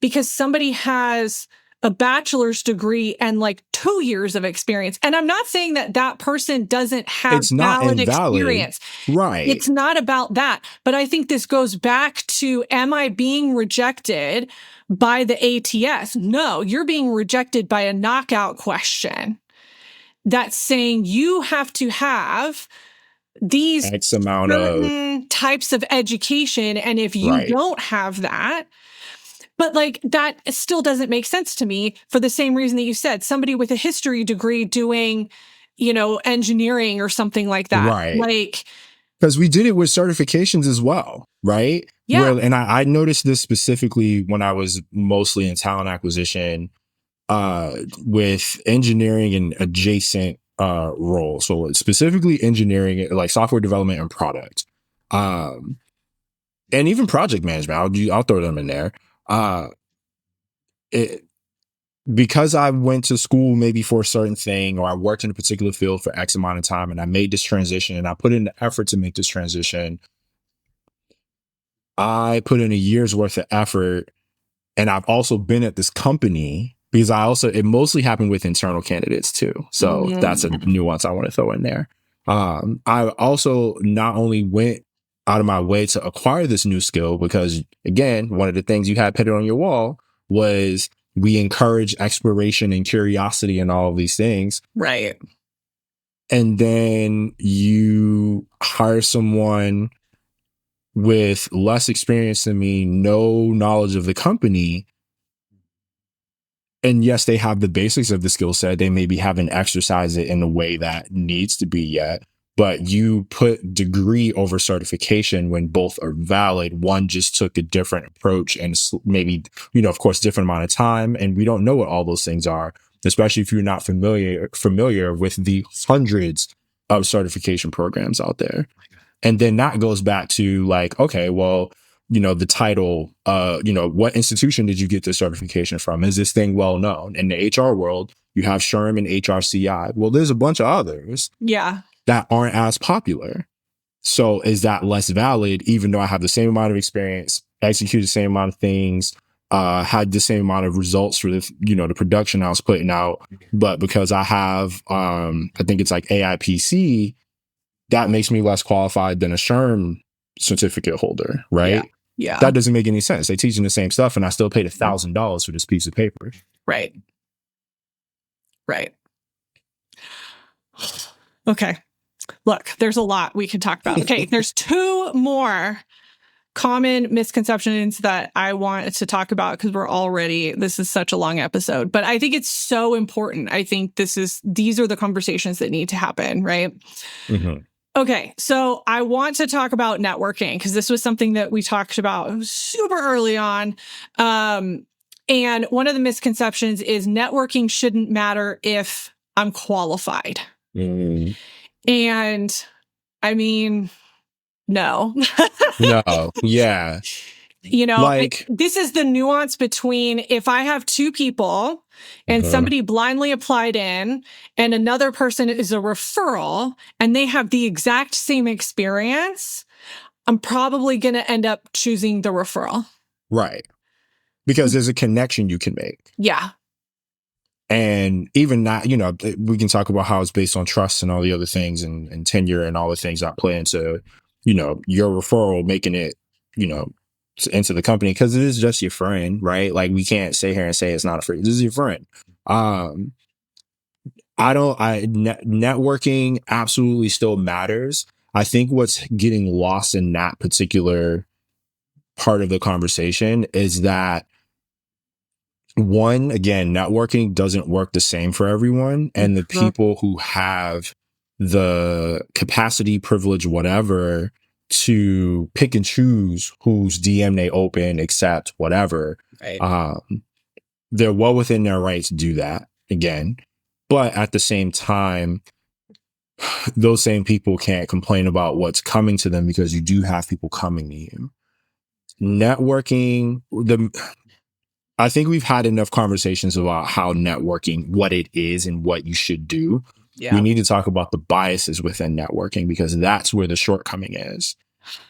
because somebody has a bachelor's degree and like 2 years of experience. And I'm not saying that that person doesn't have It's not valid invalid. experience. Right. It's not about that. But I think this goes back to, am I being rejected by the ATS? No, you're being rejected by a knockout question that's saying you have to have these X amount of, certain types of education. And if you right. don't have that, but like that still doesn't make sense to me for the same reason that you said, somebody with a history degree doing, engineering or something like that. Right. Like, Because we did it with certifications as well, right? Yeah. Well, and I noticed this specifically when I was mostly in talent acquisition with engineering and adjacent roles. So specifically engineering, like software development and product. Um, and even project management. I'll throw them in there. It, because I went to school maybe for a certain thing, or I worked in a particular field for X amount of time, and I made this transition, and I put in the effort to make this transition. I put in a year's worth of effort, and I've also been at this company because it mostly happened with internal candidates too. So that's a nuance I want to throw in there. I also not only went out of my way to acquire this new skill because, again, one of the things you had painted on your wall was we encourage exploration and curiosity and all of these things. Right. And then you hire someone with less experience than me, no knowledge of the company. And yes, they have the basics of the skill set. They maybe haven't exercised it in a way that needs to be yet. But you put degree over certification when both are valid. One just took a different approach and maybe, of course, different amount of time. And we don't know what all those things are, especially if you're not familiar with the hundreds of certification programs out there. And then that goes back to like, okay, well, the title, what institution did you get this certification from? Is this thing well known? In the HR world, you have SHRM and HRCI. Well, there's a bunch of others. Yeah. That aren't as popular. So is that less valid, even though I have the same amount of experience, execute the same amount of things, had the same amount of results for the production I was putting out, but because I have, I think it's like AIPC, that makes me less qualified than a SHRM certificate holder, right? Yeah. That doesn't make any sense. They teaching the same stuff, and I still paid $1,000 for this piece of paper. Right. Okay. Look, there's a lot we can talk about. Okay, there's two more common misconceptions that I want to talk about because this is such a long episode, but I think it's so important. I think these are the conversations that need to happen, right? Mm-hmm. Okay, so I want to talk about networking because this was something that we talked about super early on. And one of the misconceptions is networking shouldn't matter if I'm qualified. Mm. And I mean, no. No. Yeah. This is the nuance between if I have two people and somebody blindly applied in and another person is a referral and they have the exact same experience, I'm probably going to end up choosing the referral. Right. Because there's a connection you can make. Yeah. And even that, we can talk about how it's based on trust and all the other things and tenure and all the things that play into, your referral, making it, into the company, because it is just your friend, right? Like we can't sit here and say it's not a friend. This is your friend. Networking absolutely still matters. I think what's getting lost in that particular part of the conversation is that one, again, networking doesn't work the same for everyone. And the people who have the capacity, privilege, whatever, to pick and choose whose DM they open, accept, whatever, right. They're well within their right to do that, again. But at the same time, those same people can't complain about what's coming to them because you do have people coming to you. Networking, I think we've had enough conversations about how networking, what it is and what you should do. Yeah. We need to talk about the biases within networking because that's where the shortcoming is.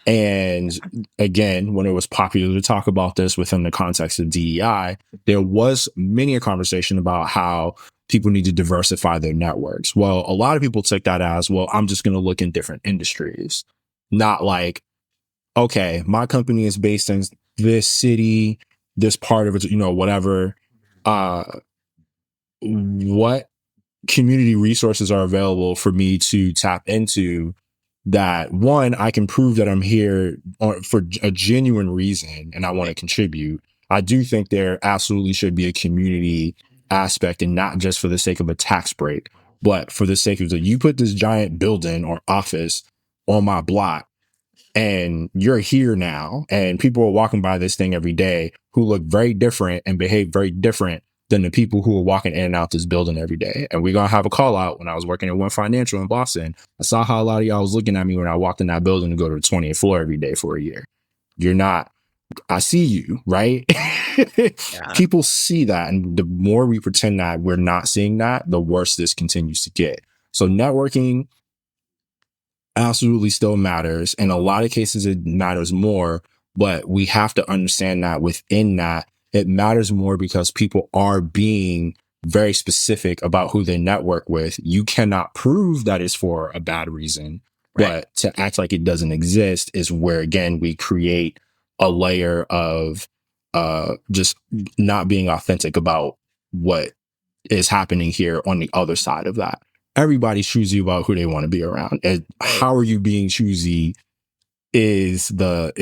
And again, when it was popular to talk about this within the context of DEI, there was many a conversation about how people need to diversify their networks. Well, a lot of people took that as, well, I'm just going to look in different industries, not like, okay, my company is based in this city, this part of it, whatever. What community resources are available for me to tap into that, one, I can prove that I'm here for a genuine reason and I want to contribute. I do think there absolutely should be a community aspect, and not just for the sake of a tax break, but for the sake of you put this giant building or office on my block. And you're here now, and people are walking by this thing every day who look very different and behave very different than the people who are walking in and out this building every day. And we're going to have a call out. When I was working at One Financial in Boston, I saw how a lot of y'all was looking at me when I walked in that building to go to the 20th floor every day for a year. You're not, I see you, right? Yeah. People see that. And the more we pretend that we're not seeing that, the worse this continues to get. So networking absolutely still matters. In a lot of cases, it matters more, but we have to understand that within that, it matters more because people are being very specific about who they network with. You cannot prove that it's for a bad reason, Right. but to act like it doesn't exist is where, again, we create a layer of just not being authentic about what is happening here on the other side of that. Everybody's choosy about who they want to be around. And how are you being choosy is the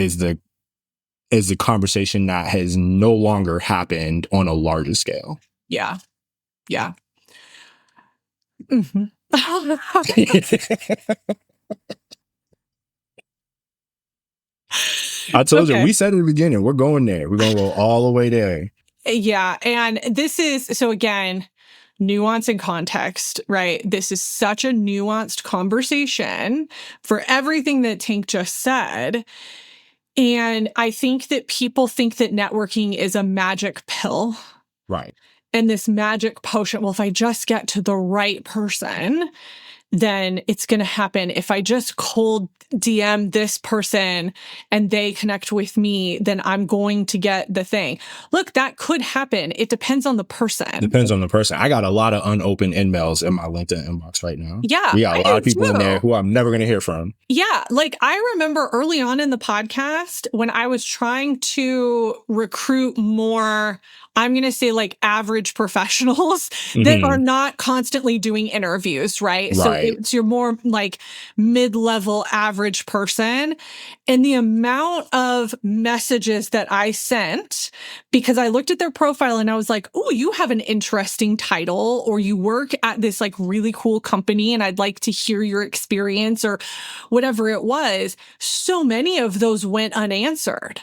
conversation that has no longer happened on a larger scale. Yeah. Yeah. Mm-hmm. I told you, we said at the beginning, we're going there. We're going to go all the way there. Yeah. And this is, so again, nuance and context, right? This is such a nuanced conversation for everything that Tank just said. And I think that people think that networking is a magic pill. Right. And this magic potion, well, if I just get to the right person, then it's going to happen. If I just cold DM this person and they connect with me, then I'm going to get the thing. Look, that could happen. It depends on the person. Depends on the person. I got a lot of unopened emails in my LinkedIn inbox right now. Yeah. We got a lot of people in there who I'm never going to hear from. Yeah. Like I remember early on in the podcast when I was trying to recruit more, I'm going to say like average professionals that are not constantly doing interviews, right? So it's your more like mid-level average person. And the amount of messages that I sent, because I looked at their profile and I was like, oh, you have an interesting title, or you work at this like really cool company and I'd like to hear your experience, or whatever it was. So many of those went unanswered.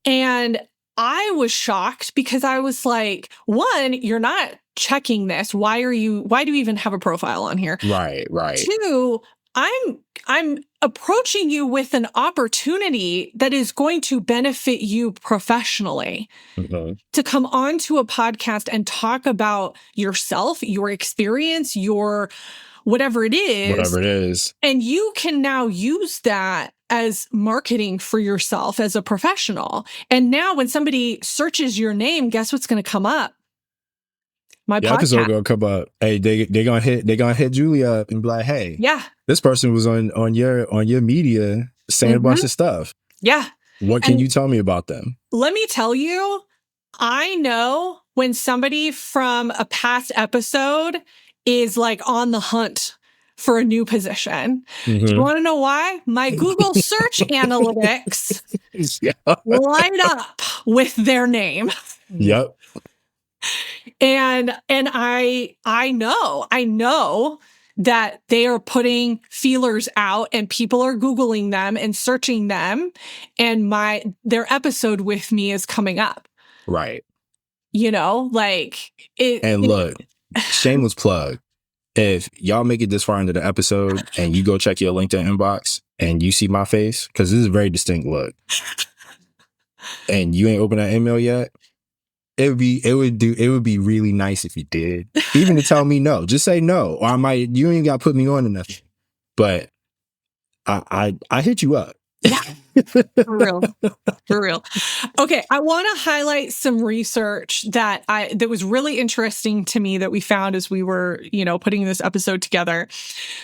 And I was shocked because I was like, one, you're not checking this. Why do you even have a profile on here? Right. Two, I'm approaching you with an opportunity that is going to benefit you professionally. To come onto a podcast and talk about yourself, your experience, your whatever it is. And you can now use that as marketing for yourself as a professional. And now when somebody searches your name, guess what's going to come up? My podcast. Episode gonna come up. Hey, they gonna hit Julia up and be like, hey, this person was on your media saying a bunch of stuff. Yeah. What can you tell me about them? Let me tell you, I know when somebody from a past episode is like on the hunt for a new position. Do you want to know why? My Google search analytics line up with their name. Yep. And I know that they are putting feelers out and people are Googling them and searching them, and their episode with me is coming up. Right. You know, like it. And look, shameless plug. If y'all make it this far into the episode and you go check your LinkedIn inbox and you see my face, because this is a very distinct look, and you ain't opened that email yet, it would be really nice if you did. Even to tell me no. Just say no. Or you ain't got to put me on or nothing. But I hit you up. Yeah. For real. Okay, I want to highlight some research that was really interesting to me that we found as we were, putting this episode together.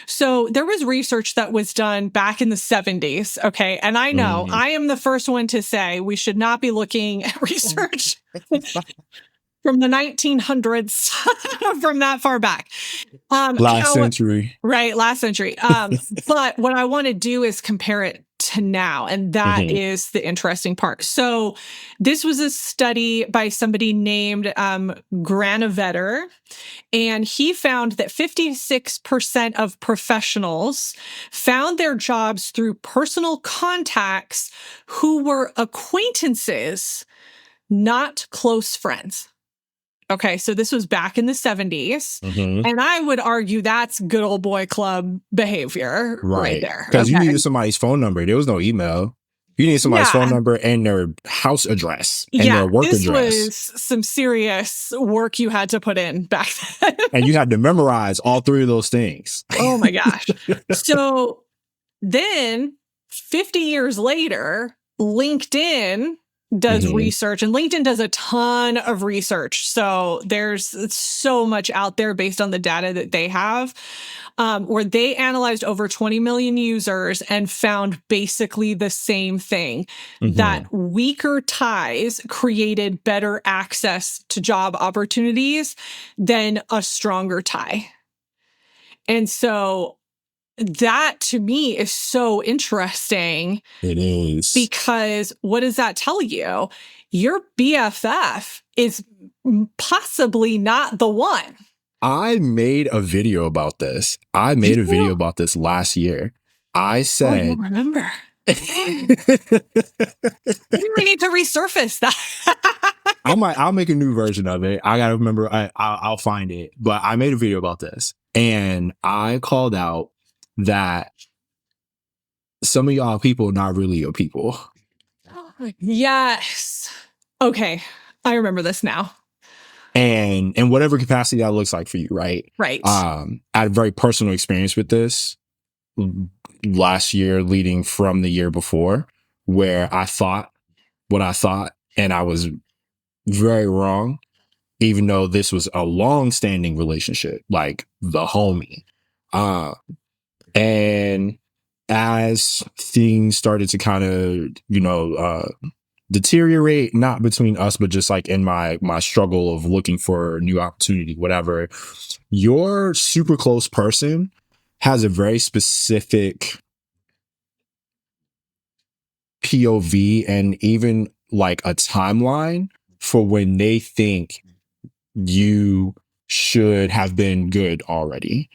So there was research that was done back in the 70s, okay? And I know I am the first one to say we should not be looking at research from the 1900s, from that far back. Last century. Right, last century. But what I want to do is compare it to now. And that is the interesting part. So this was a study by somebody named Granovetter, and he found that 56% of professionals found their jobs through personal contacts who were acquaintances, not close friends. Okay, so this was back in the 70s. And I would argue that's good old boy club behavior right there. Because you needed somebody's phone number. There was no email. You needed somebody's phone number and their house address and their work address. This was some serious work you had to put in back then. And you had to memorize all three of those things. Oh my gosh. So then 50 years later, LinkedIn does research, and LinkedIn does a ton of research. So there's so much out there based on the data that they have, where they analyzed over 20 million users and found basically the same thing, that weaker ties created better access to job opportunities than a stronger tie. And so that to me is so interesting. It is. Because what does that tell you? Your BFF is possibly not the one. I made a video about this. I made a video about this last year. I said, I don't remember. We need to resurface that. I'll make a new version of it. I gotta remember. I'll find it. But I made a video about this, and I called out that some of y'all people not really your people. Yes. Okay. I remember this now. And in whatever capacity that looks like for you, right? Right. I had a very personal experience with this last year leading from the year before, where I thought what I thought, and I was very wrong, even though this was a long-standing relationship, like the homie. And as things started to kind of, deteriorate, not between us, but just like in my struggle of looking for a new opportunity, whatever, your super close person has a very specific POV and even like a timeline for when they think you should have been good already.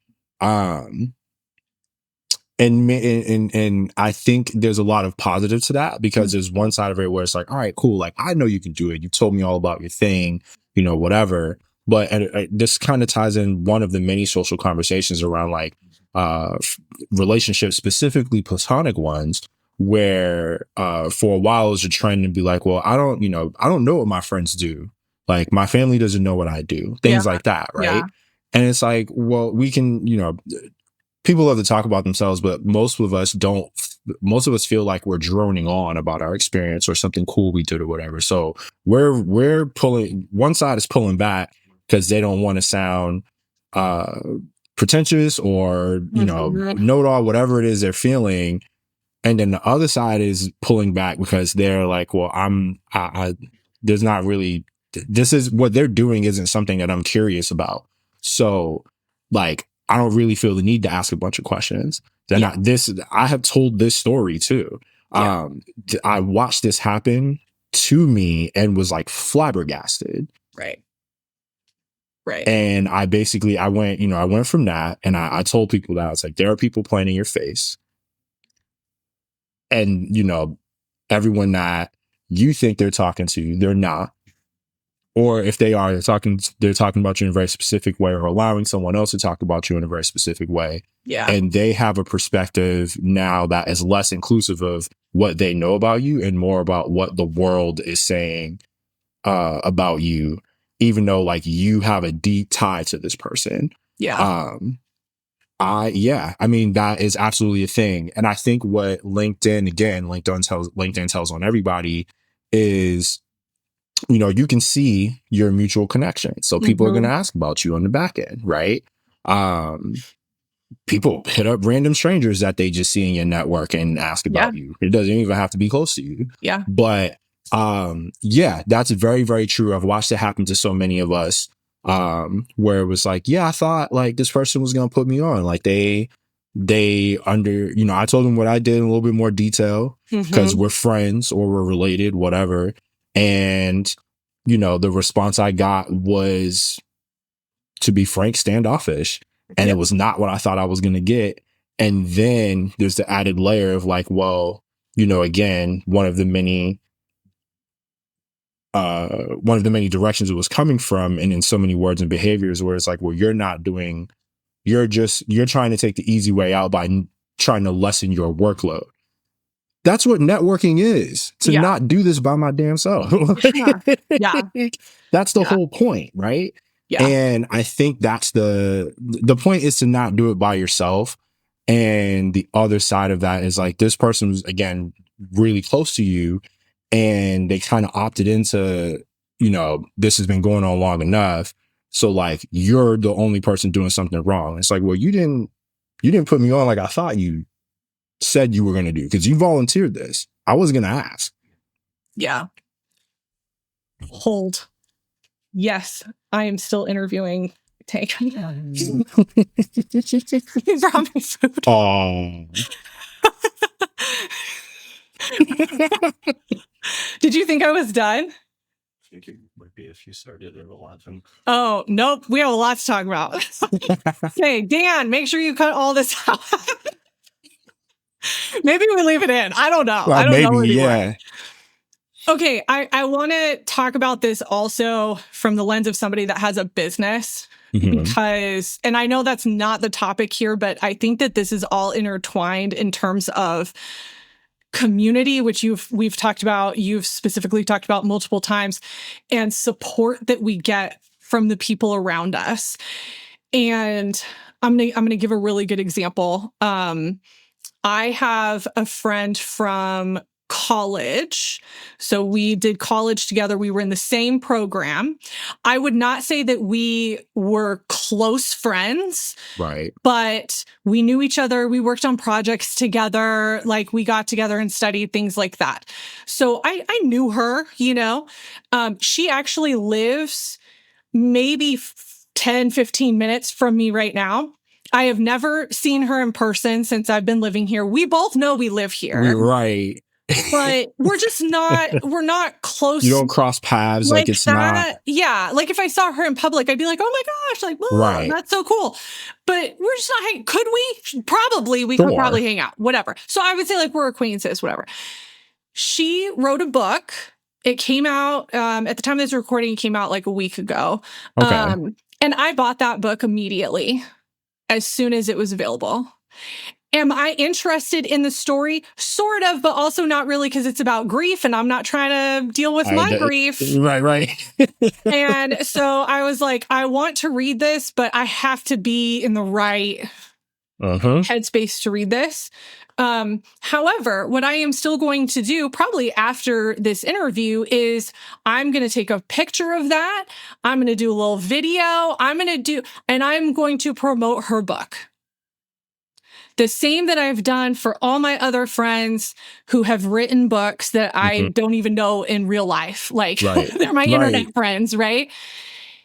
And I think there's a lot of positive to that, because there's one side of it where it's like, all right, cool. Like, I know you can do it. You told me all about your thing, whatever. But this kind of ties in one of the many social conversations around like relationships, specifically platonic ones, where for a while it was a trend to be like, well, I don't know what my friends do. Like, my family doesn't know what I do. Things like that, right? Yeah. And it's like, well, we can, people love to talk about themselves, but most of us don't. Most of us feel like we're droning on about our experience or something cool we did or whatever. So we're pulling, one side is pulling back because they don't want to sound pretentious or, know-it-all, whatever it is they're feeling. And then the other side is pulling back because they're like, well, there's not really, this is what they're doing isn't something that I'm curious about. So like, I don't really feel the need to ask a bunch of questions. I have told this story too. Yeah. I watched this happen to me and was like flabbergasted. Right. And I went from that, and I told people that I was like, there are people playing in your face. And, everyone that you think they're talking to, they're not. Or if they are, they're talking about you in a very specific way, or allowing someone else to talk about you in a very specific way. Yeah. And they have a perspective now that is less inclusive of what they know about you and more about what the world is saying about you, even though like you have a deep tie to this person. Yeah. I mean, that is absolutely a thing. And I think what LinkedIn tells on everybody is, you can see your mutual connection. So people are going to ask about you on the back end, right? People hit up random strangers that they just see in your network and ask about you. It doesn't even have to be close to you. Yeah. But that's very, very true. I've watched it happen to so many of us, where it was like, yeah, I thought like this person was going to put me on. Like they I told them what I did in a little bit more detail because Mhm. we're friends or we're related, whatever. And, the response I got was, to be frank, standoffish. And it Yep. was not what I thought I was going to get. And then there's the added layer of like, well, again, one of the many directions it was coming from, and in so many words and behaviors where it's like, well, you're trying to take the easy way out by trying to lessen your workload. That's what networking is, to Yeah. not do this by my damn self. Yeah. Yeah. That's the Yeah. whole point, right? Yeah. And I think that's the point, is to not do it by yourself. And the other side of that is like, this person was, again, really close to you, and they kind of opted into, this has been going on long enough. So like, you're the only person doing something wrong. It's like, well, you didn't put me on like I thought you said you were going to do, because you volunteered this. I was going to ask. Yeah. Hold. Yes, I am still interviewing Tank. He brought me food. Oh, Did you think I was done? I think it might be if you started at 11. Oh, nope. We have a lot to talk about. Okay, Dan, make sure you cut all this out. Maybe we leave it in. I don't know. well, I don't know maybe, anymore. yeah. Okay, I want to talk about this also from the lens of somebody that has a business, because, and I know that's not the topic here, but I think that this is all intertwined in terms of community, which we've talked about, you've specifically talked about multiple times, and support that we get from the people around us. And I'm gonna give a really good example. I have a friend from college. So we did college together. We were in the same program. I would not say that we were close friends, Right. but we knew each other. We worked on projects together. Like, we got together and studied things like that. So I knew her, she actually lives maybe 10, 15 minutes from me right now. I have never seen her in person since I've been living here. We both know we live here. Right. But we're not close. You don't cross paths. Like it's that. not. Yeah. Like, if I saw her in public, I'd be like, oh my gosh, like, whoa, Right. that's so cool. But we're just not could we? Probably. We Sure. could probably hang out, whatever. So I would say, like, we're acquaintances, whatever. She wrote a book. It came out, at the time of this recording, it came out like a week ago. Okay. And I bought that book immediately as soon as it was available. Am I interested in the story? Sort of, but also not really, because it's about grief and I'm not trying to deal with my grief. Right. And so I was like, I want to read this, but I have to be in the right headspace to read this. However, what I am still going to do, probably after this interview, is I'm going to take a picture of that. I'm going to do a little video. And I'm going to promote her book. The same that I've done for all my other friends who have written books that I don't even know in real life. Like, they're my internet friends, right?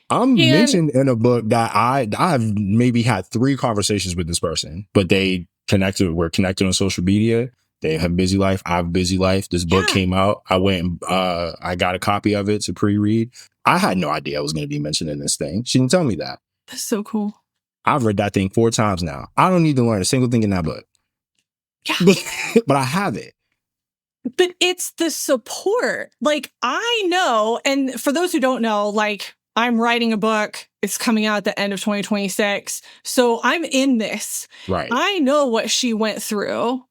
I'm mentioned in a book that I've maybe had 3 conversations with this person, but we're connected on social media. They have busy life. I have a busy life. This book came out. I went and I got a copy of it to pre-read. I had no idea I was going to be mentioned in this thing. She didn't tell me that. That's so cool. I've read that thing 4 times now. I don't need to learn a single thing in that book. Yeah. But I have it. But it's the support. Like, I know, and for those who don't know, like, I'm writing a book. It's coming out at the end of 2026. So I'm in this. Right. I know what she went through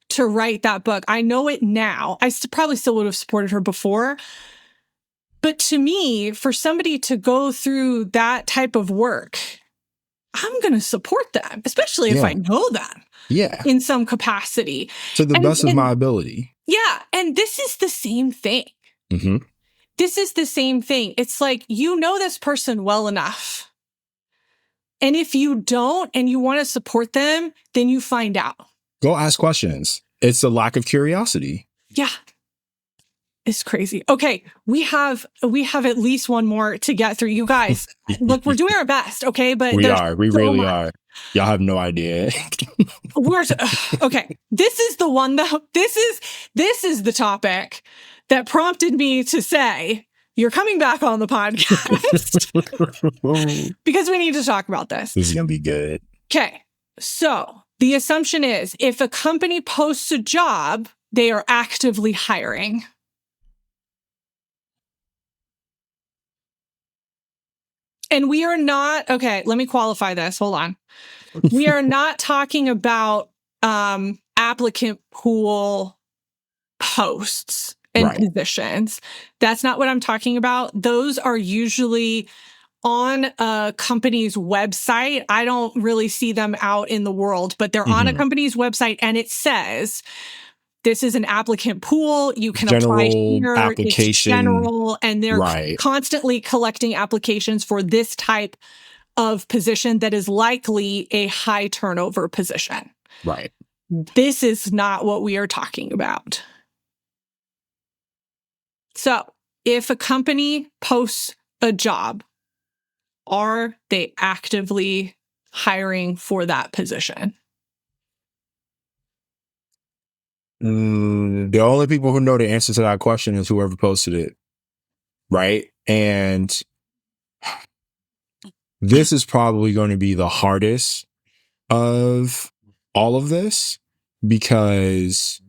to write that book. I know it now. I probably still would have supported her before. But to me, for somebody to go through that type of work, I'm going to support them, especially if I know them. Yeah. In some capacity. To the best of my ability. Yeah. And this is the same thing. This is the same thing. It's like, you know this person well enough. And if you don't and you want to support them, then you find out. Go ask questions. It's a lack of curiosity. Yeah. It's crazy. Okay, we have at least one more to get through. You guys, look, we're doing our best, okay? But we really are. Y'all have no idea. Okay. This is the one though. This is the topic that prompted me to say, you're coming back on the podcast because we need to talk about this. This is going to be good. Okay. So the assumption is if a company posts a job, they are actively hiring. And we are not, okay, let me qualify this. Hold on. We are not talking about applicant pool posts and positions. That's not what I'm talking about. Those are usually on a company's website. I don't really see them out in the world, but they're on a company's website and it says, this is an applicant pool. You can apply here. Application. It's general, and they're constantly collecting applications for this type of position that is likely a high turnover position. Right. This is not what we are talking about. So if a company posts a job, are they actively hiring for that position? The only people who know the answer to that question is whoever posted it. Right. And this is probably going to be the hardest of all of this, because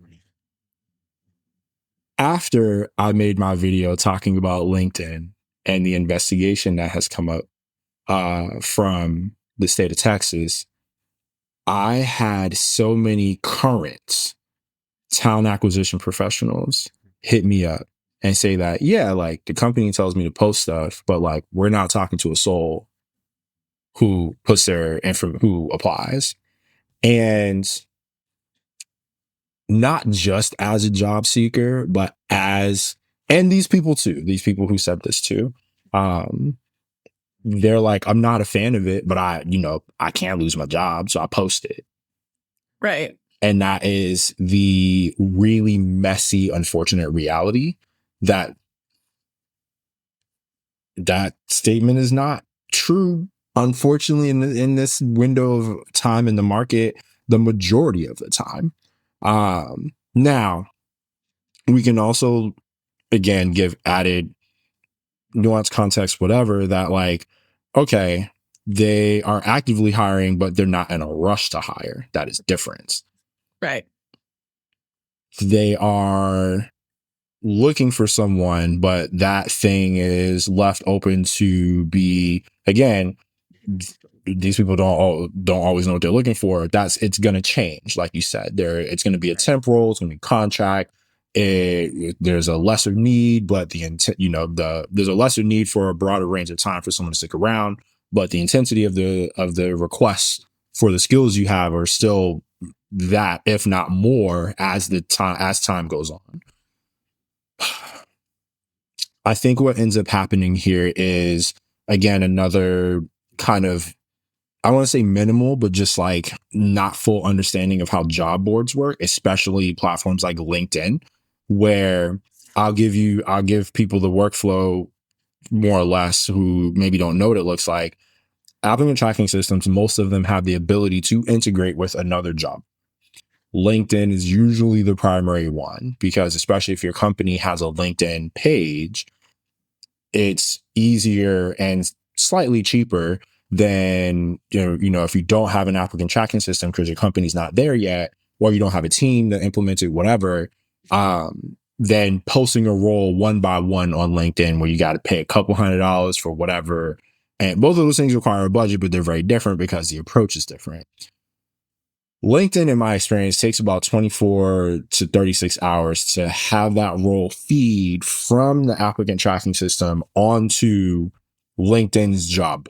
after I made my video talking about LinkedIn and the investigation that has come up from the state of Texas, I had so many current talent acquisition professionals hit me up and say that, yeah, like the company tells me to post stuff, but like we're not talking to a soul who puts their info, who applies. And not just as a job seeker, but as, and these people too, these people who said this too, they're like, I'm not a fan of it, but I can't lose my job, so I post it. Right. And that is the really messy, unfortunate reality that statement is not true, unfortunately, in this window of time in the market, the majority of the time. Now, we can also, again, give added nuance, context, whatever, that like, okay, they are actively hiring, but they're not in a rush to hire. That is different. Right. They are looking for someone, but that thing is left open to be, again, these people don't always know what they're looking for. It's going to change. Like you said, it's going to be a temporal, it's going to be contract. There's a lesser need, but there's a lesser need for a broader range of time for someone to stick around. But the intensity of the requests for the skills you have are still that, if not more, as time goes on. I think what ends up happening here is, again, another kind of, I want to say minimal, but just like not full understanding of how job boards work, especially platforms like LinkedIn, where I'll give people the workflow more or less who maybe don't know what it looks like. Applicant tracking systems, most of them have the ability to integrate with another job. LinkedIn is usually the primary one, because especially if your company has a LinkedIn page, it's easier and slightly cheaper than, if you don't have an applicant tracking system because your company's not there yet, or you don't have a team that implements it, whatever, then posting a role one by one on LinkedIn where you got to pay a couple $100s for whatever. And both of those things require a budget, but they're very different because the approach is different. LinkedIn, in my experience, takes about 24 to 36 hours to have that role feed from the applicant tracking system onto LinkedIn's job.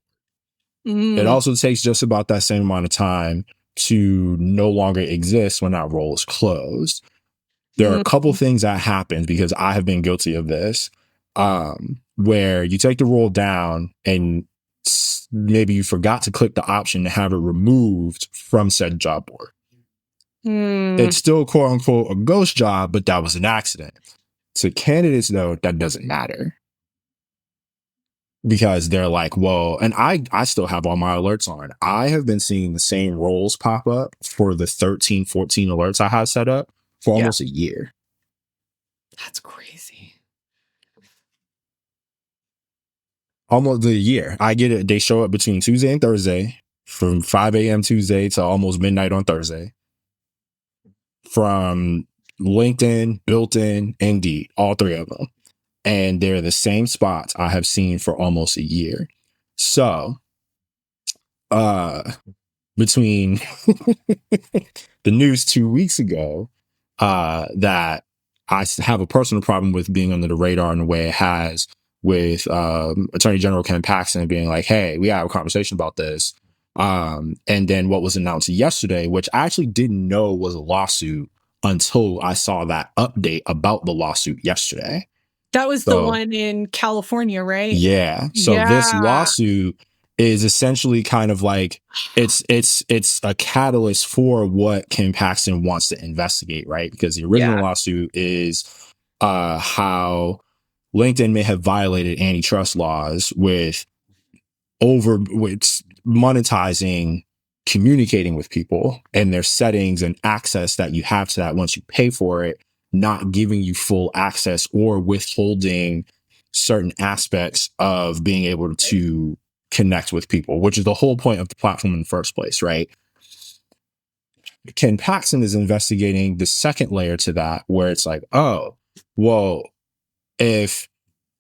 It also takes just about that same amount of time to no longer exist when that role is closed. There are a couple things that happen, because I have been guilty of this, where you take the role down and maybe you forgot to click the option to have it removed from said job board. It's still quote unquote a ghost job, but that was an accident. To candidates, though, that doesn't matter. because they're like, well, and I still have all my alerts on. I have been seeing the same roles pop up for the 13, 14 alerts I have set up for almost a year. That's crazy. Almost a year. I get it. They show up between Tuesday and Thursday from 5 a.m. Tuesday to almost midnight on Thursday. From LinkedIn, Built-in, Indeed, all three of them. And they're the same spots I have seen for almost a year. So, between the news 2 weeks ago, that I have a personal problem with being under the radar in the way it has, with Attorney General Ken Paxton being like, hey, we have a conversation about this. And then what was announced yesterday, which I actually didn't know was a lawsuit until I saw that update about the lawsuit yesterday. That was the one in California, right? Yeah. So this lawsuit is essentially kind of like it's a catalyst for what Ken Paxton wants to investigate, right? Because the original lawsuit is how LinkedIn may have violated antitrust laws with monetizing communicating with people and their settings and access that you have to that once you pay for it, not giving you full access or withholding certain aspects of being able to connect with people, which is the whole point of the platform in the first place, right? Ken Paxton is investigating the second layer to that, where it's like, oh, well, and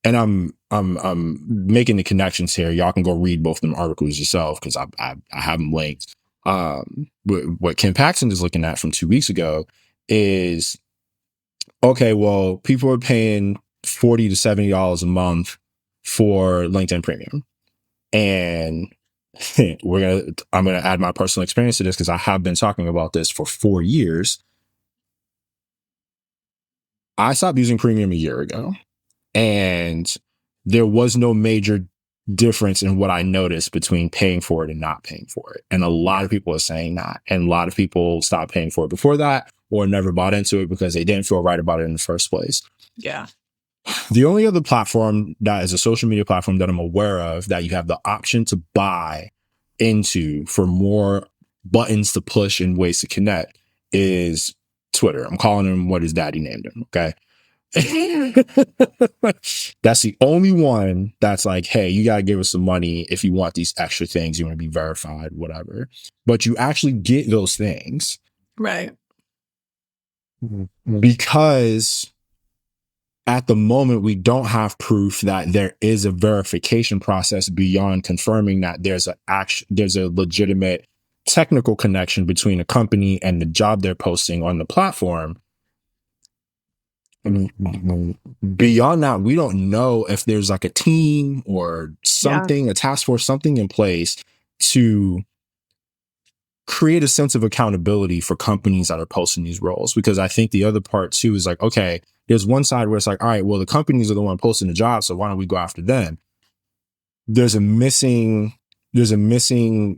I'm making the connections here. Y'all can go read both of them articles yourself because I have them linked. What Ken Paxton is looking at from 2 weeks ago is, okay, well, people are paying $40 to $70 a month for LinkedIn Premium, and I'm gonna add my personal experience to this because I have been talking about this for 4 years. I stopped using Premium a year ago, and there was no major difference in what I noticed between paying for it and not paying for it. And a lot of people are saying that. And a lot of people stopped paying for it before that or never bought into it because they didn't feel right about it in the first place. Yeah. The only other platform that is a social media platform that I'm aware of that you have the option to buy into for more buttons to push and ways to connect is Twitter. I'm calling him what his daddy named him. Okay. That's the only one that's like, hey, you gotta give us some money if you want these extra things, you want to be verified, whatever. But you actually get those things, right? Because at the moment we don't have proof that there is a verification process beyond confirming that there's a legitimate technical connection between a company and the job they're posting on the platform. Beyond that, we don't know if there's like a team or something, a task force, something in place to create a sense of accountability for companies that are posting these roles. Because I think the other part too is like, okay, there's one side where it's like, all right, well, the companies are the one posting the job, so why don't we go after them? There's a missing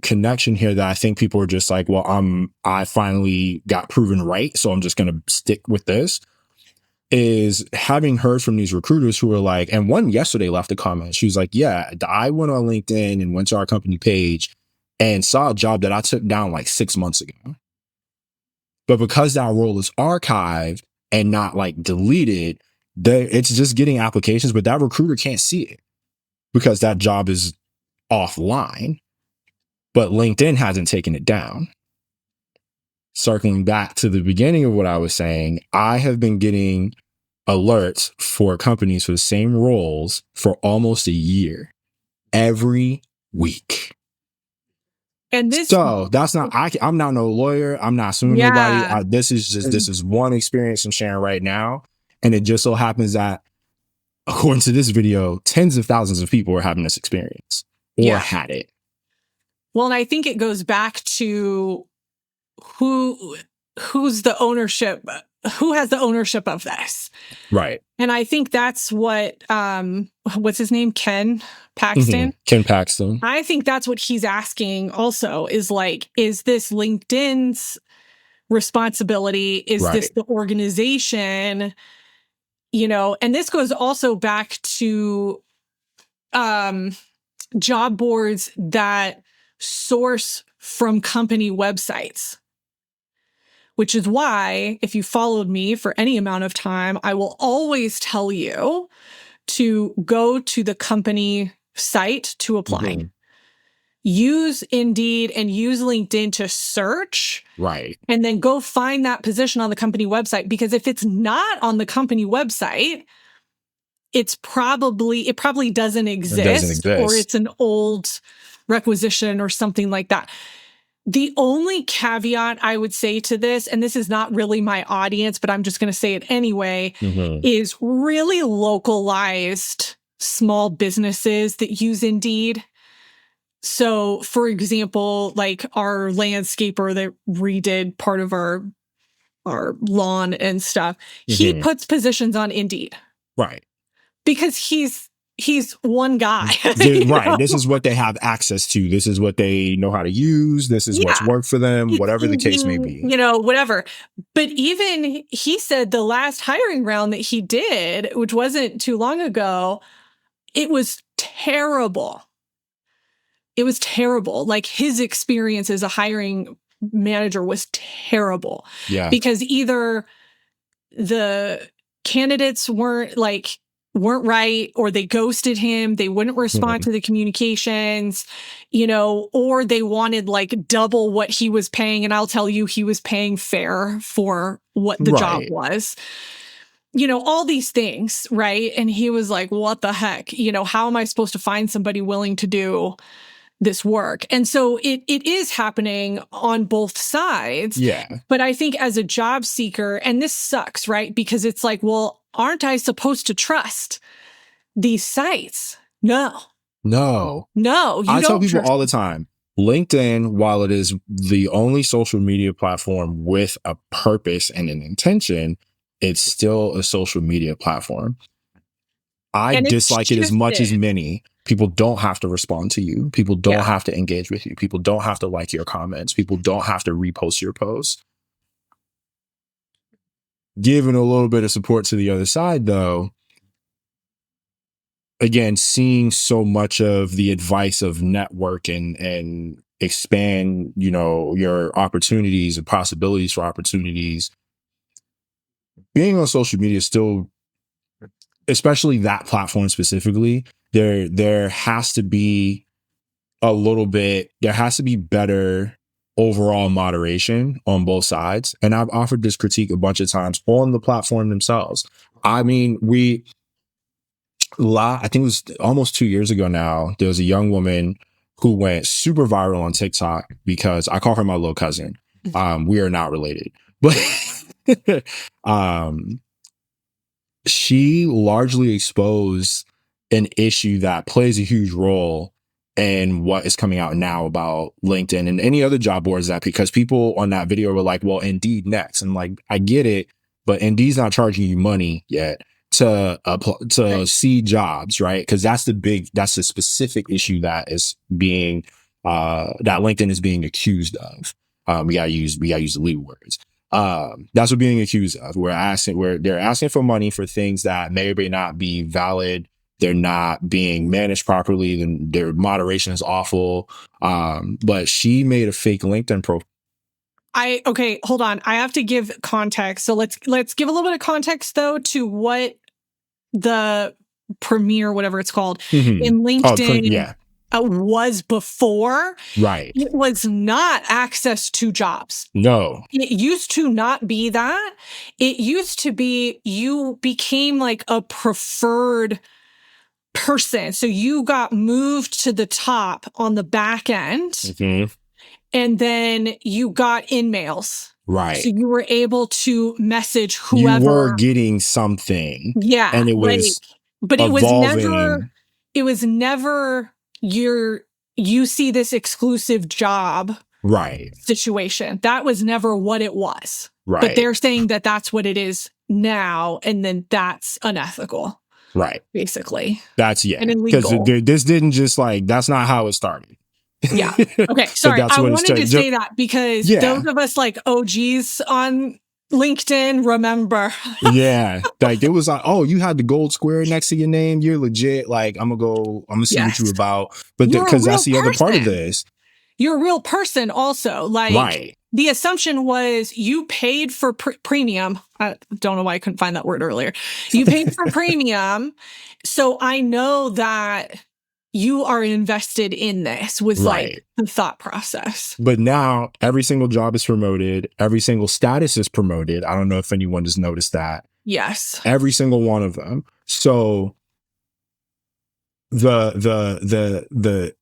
connection here that I think people are just like, well, I finally got proven right, so I'm just gonna stick with this. Is having heard from these recruiters who are like, and one yesterday left a comment. She was like, yeah, I went on LinkedIn and went to our company page and saw a job that I took down like 6 months ago. But because that role is archived and not like deleted, it's just getting applications, but that recruiter can't see it because that job is offline. But LinkedIn hasn't taken it down. Circling back to the beginning of what I was saying, I have been getting alerts for companies for the same roles for almost a year, every week. And this, so that's not, I'm not no lawyer. I'm not suing nobody. This is one experience I'm sharing right now. And it just so happens that according to this video, tens of thousands of people are having this experience or had it. Well, and I think it goes back to who's the ownership, who has the ownership of this. Right. And I think that's what, what's his name? Ken Paxton. Ken Paxton. I think that's what he's asking also is like, is this LinkedIn's responsibility? Is this the organization? You know, and this goes also back to job boards that source from company websites, which is why if you followed me for any amount of time, I will always tell you to go to the company site to apply. Mm-hmm. Use Indeed and use LinkedIn to search. Right. And then go find that position on the company website. Because if it's not on the company website, it probably doesn't exist, or it's an old requisition or something like that. The only caveat I would say to this, and this is not really my audience, but I'm just going to say it anyway, is really localized small businesses that use Indeed. So, for example, like our landscaper that redid part of our lawn and stuff, he puts positions on Indeed. Right. Because he's one guy. Right. know? This is what they have access to. This is what they know how to use. This is what's worked for them, whatever the case may be. Whatever. But even he said the last hiring round that he did, which wasn't too long ago, it was terrible. It was terrible. Like his experience as a hiring manager was terrible. Yeah. Because either the candidates weren't right, or they ghosted him, they wouldn't respond to the communications, or they wanted like double what he was paying. And I'll tell you, he was paying fair for what the job was. All these things, right? And he was like, what the heck? How am I supposed to find somebody willing to do this work? And so it is happening on both sides. Yeah. But I think as a job seeker, and this sucks, right? Because it's like, well, aren't I supposed to trust these sites? No. I tell people all the time, LinkedIn, while it is the only social media platform with a purpose and an intention, it's still a social media platform. I dislike it as much as many. People don't have to respond to you. People don't have to engage with you. People don't have to like your comments. People don't have to repost your posts. Giving a little bit of support to the other side, though, again, seeing so much of the advice of network and expand, your opportunities and possibilities for opportunities. Being on social media still, especially that platform specifically, there has to be better overall moderation on both sides. And I've offered this critique a bunch of times on the platform themselves. I mean, I think it was almost 2 years ago now, there was a young woman who went super viral on TikTok because I call her my little cousin. We are not related, but she largely exposed an issue that plays a huge role in what is coming out now about LinkedIn and any other job boards, that because people on that video were like, well, Indeed next. And like, I get it, but Indeed's not charging you money yet to see jobs, right? Because that's the specific issue that is being that LinkedIn is being accused of. We gotta use the legal words. That's what being accused of. They're asking for money for things that may or may not be valid. They're not being managed properly. Then their moderation is awful. But she made a fake LinkedIn profile. Okay, hold on. I have to give context. So let's give a little bit of context though to what the premiere, whatever it's called, in LinkedIn was before. Right. It was not access to jobs. No. It used to not be that. It used to be you became like a preferred person. So you got moved to the top on the back end. And then you got InMails. Right. So you were able to message whoever. You were getting something. Yeah. And it was but evolving. it was never you see this exclusive job situation. That was never what it was. Right. But they're saying that that's what it is now. And then that's unethical. Right. Basically. That's and illegal. Because this didn't just that's not how it started. Yeah. Okay. Sorry. I wanted to say that because those of us like OGs on LinkedIn, remember. Yeah. Like it was like, oh, you had the gold square next to your name. You're legit. Like, I'm gonna see what you're Yes. about. But You're a because that's real the other part of person. this. You're a real person also. Like, Right. the assumption was you paid for premium. I don't know why I couldn't find that word earlier. You paid for premium. So I know that you are invested in this, was like Right. the thought process. But now every single job is promoted. Every single status is promoted. I don't know if anyone has noticed that. Yes. Every single one of them. So the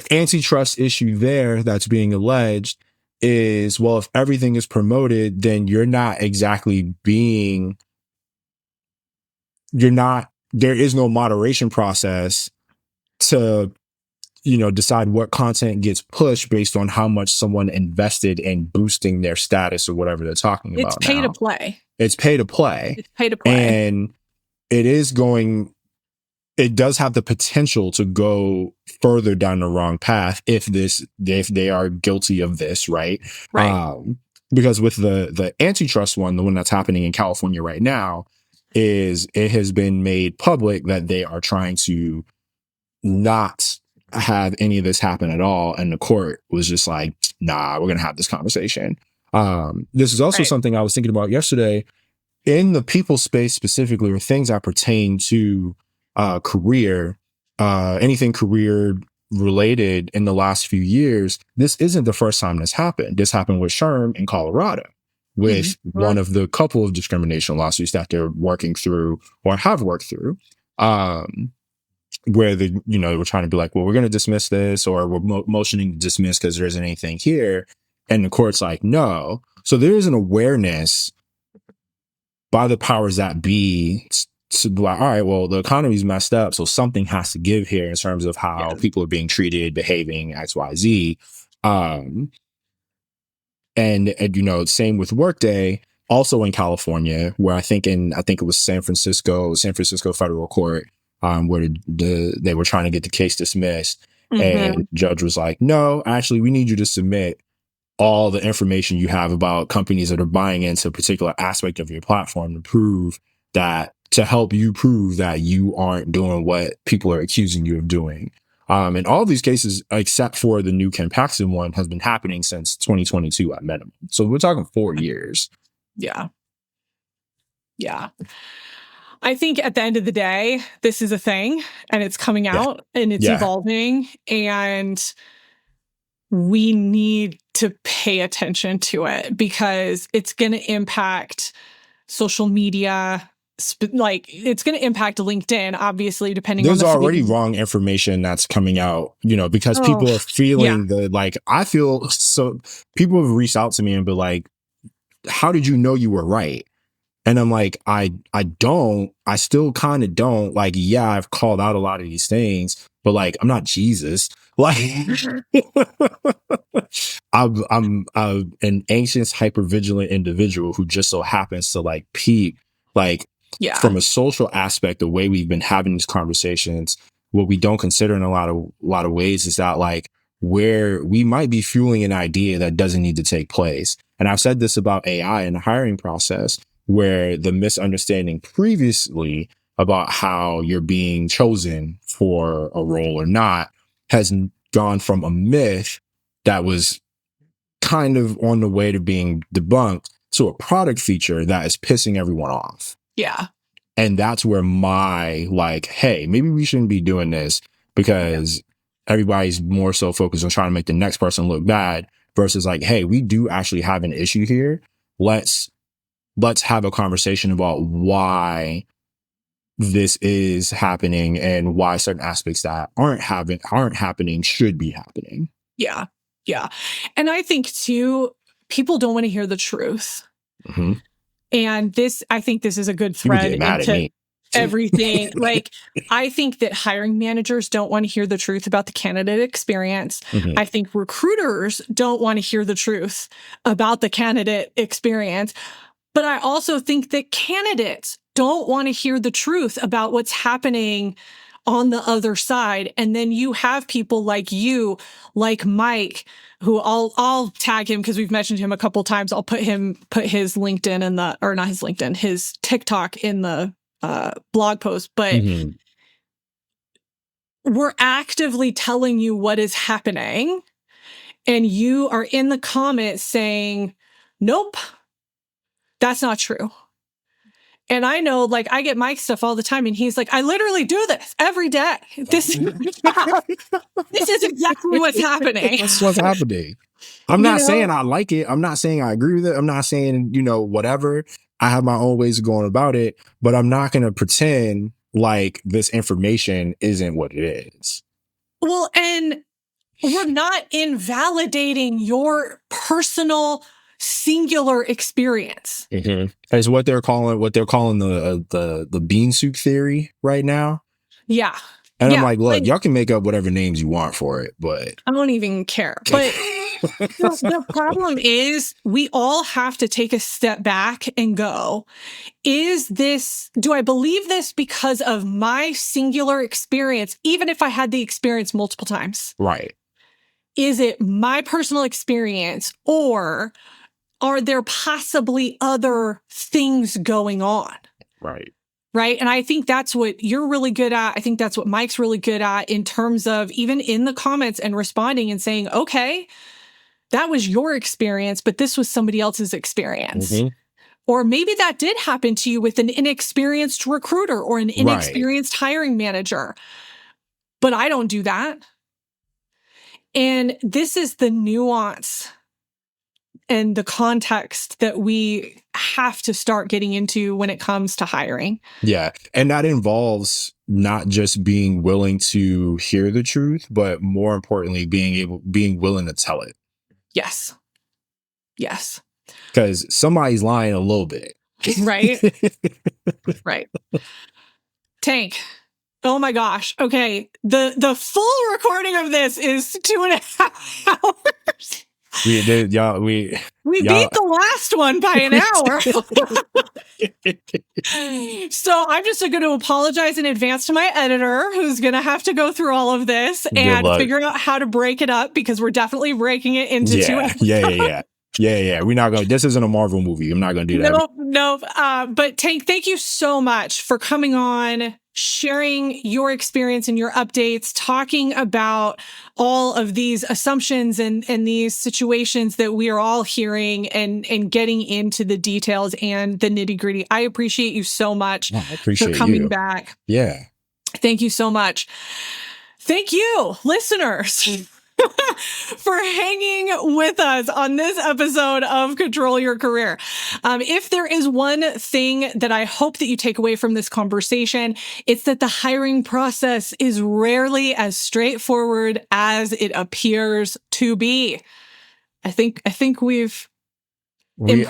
antitrust issue there that's being alleged is, well, if everything is promoted, then you're not there is no moderation process to, decide what content gets pushed based on how much someone invested in boosting their status or whatever they're talking It's about pay to now. play. It's pay to play. It's pay to play. And it does have the potential to go further down the wrong path if they are guilty of this, right? Right. Because with the antitrust one, the one that's happening in California right now, it has been made public that they are trying to not have any of this happen at all, and the court was just like, nah, we're gonna have this conversation. This is also Right. something I was thinking about yesterday in the people space specifically, or things that pertain to career, anything career related in the last few years. This isn't the first time this happened. This happened with Sherm in Colorado with one of the couple of discrimination lawsuits that they're working through or have worked through. Where they were trying to be like, well, we're going to dismiss this, or we're motioning to dismiss because there isn't anything here. And the court's like, no. So there is an awareness by the powers that be to be like, all right, well, the economy's messed up, so something has to give here in terms of how people are being treated, behaving, XYZ. And same with Workday, also in California, where I think it was San Francisco federal court, where they were trying to get the case dismissed. And the judge was like, no, actually, we need you to submit all the information you have about companies that are buying into a particular aspect of your platform to help you prove that you aren't doing what people are accusing you of doing. And all these cases, except for the new Ken Paxton one, has been happening since 2022 at minimum. So we're talking 4 years. Yeah. Yeah. I think at the end of the day, this is a thing and it's coming out and it's evolving, and we need to pay attention to it because it's going to impact social media. Like, it's going to impact LinkedIn, obviously, depending on There's already wrong information that's coming out, because people are feeling I feel so. People have reached out to me and be like, how did you know you were right? And I'm like, I still kind of don't. Like, yeah, I've called out a lot of these things, but like, I'm not Jesus. Like, I'm an anxious, hypervigilant individual who just so happens to like peak, like, from a social aspect, the way we've been having these conversations, what we don't consider in a lot of ways is that like where we might be fueling an idea that doesn't need to take place. And I've said this about AI in the hiring process, where the misunderstanding previously about how you're being chosen for a role or not has gone from a myth that was kind of on the way to being debunked to a product feature that is pissing everyone off. Yeah. And that's where my like, hey, maybe we shouldn't be doing this because everybody's more so focused on trying to make the next person look bad versus like, hey, we do actually have an issue here. Let's have a conversation about why this is happening and why certain aspects that aren't happening should be happening. Yeah. Yeah. And I think too, people don't want to hear the truth. Mm-hmm. And I think this is a good thread into everything. Like, I think that hiring managers don't want to hear the truth about the candidate experience. Mm-hmm. I think recruiters don't want to hear the truth about the candidate experience. But I also think that candidates don't want to hear the truth about what's happening on the other side. And then you have people like you, like Mike, who I'll tag him because we've mentioned him a couple times. I'll put his LinkedIn in the, or not his LinkedIn, his TikTok in the blog post. But we're actively telling you what is happening. And you are in the comments saying, nope, that's not true. And I know, like, I get Mike stuff all the time, and he's like, I literally do this every day. This is exactly what's happening. That's what's happening. I'm not saying I like it. I'm not saying I agree with it. I'm not saying, whatever. I have my own ways of going about it, but I'm not going to pretend like this information isn't what it is. Well, and we're not invalidating your personal singular experience. It's what they're calling the bean soup theory right now. Yeah. And I'm like, look, y'all can make up whatever names you want for it, but I don't even care. But the problem is we all have to take a step back and go, do I believe this because of my singular experience, even if I had the experience multiple times? Right. Is it my personal experience, or are there possibly other things going on? Right. Right. And I think that's what you're really good at. I think that's what Mike's really good at, in terms of even in the comments and responding and saying, okay, that was your experience, but this was somebody else's experience. Or maybe that did happen to you with an inexperienced recruiter or an inexperienced hiring manager. But I don't do that. And this is the nuance and the context that we have to start getting into when it comes to hiring. Yeah. And that involves not just being willing to hear the truth, but more importantly, being willing to tell it. Yes. Yes. Because somebody's lying a little bit. Right. Right. Tank. Oh my gosh. Okay. The full recording of this is 2.5 hours. We beat the last one by an hour. So I'm just going to apologize in advance to my editor, who's going to have to go through all of this and figure out how to break it up, because we're definitely breaking it into 2 episodes. Yeah. We're not going. This isn't a Marvel movie. I'm not going to do that. No. But Tank, thank you so much for coming on, sharing your experience and your updates, talking about all of these assumptions and these situations that we are all hearing, and getting into the details and the nitty gritty. I appreciate you so much for coming back. Yeah. Thank you so much. Thank you, listeners, for hanging with us on this episode of Control Your Career. If there is one thing that I hope that you take away from this conversation, it's that the hiring process is rarely as straightforward as it appears to be. I think we've we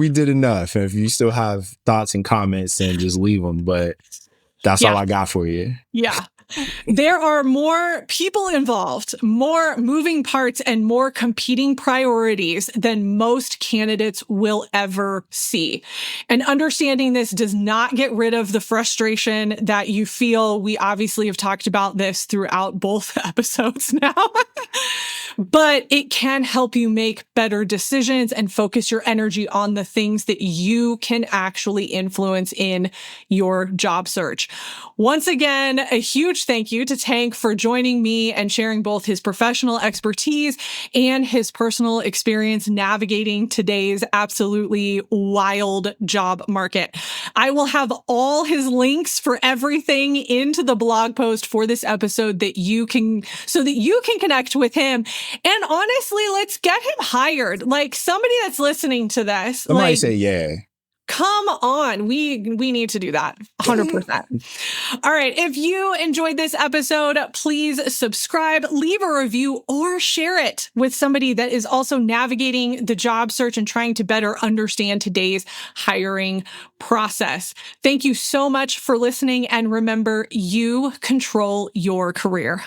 did enough. If you still have thoughts and comments, then just leave them. But that's all I got for you. Yeah. There are more people involved, more moving parts, and more competing priorities than most candidates will ever see. And understanding this does not get rid of the frustration that you feel. We obviously have talked about this throughout both episodes now. But it can help you make better decisions and focus your energy on the things that you can actually influence in your job search. Once again, a huge thank you to Tank for joining me and sharing both his professional expertise and his personal experience navigating today's absolutely wild job market. I will have all his links for everything into the blog post for this episode so that you can connect with him. And honestly, let's get him hired. Like, somebody that's listening to this. Somebody say yeah. Come on. We need to do that. 100%. All right. If you enjoyed this episode, please subscribe, leave a review, or share it with somebody that is also navigating the job search and trying to better understand today's hiring process. Thank you so much for listening. And remember, you control your career.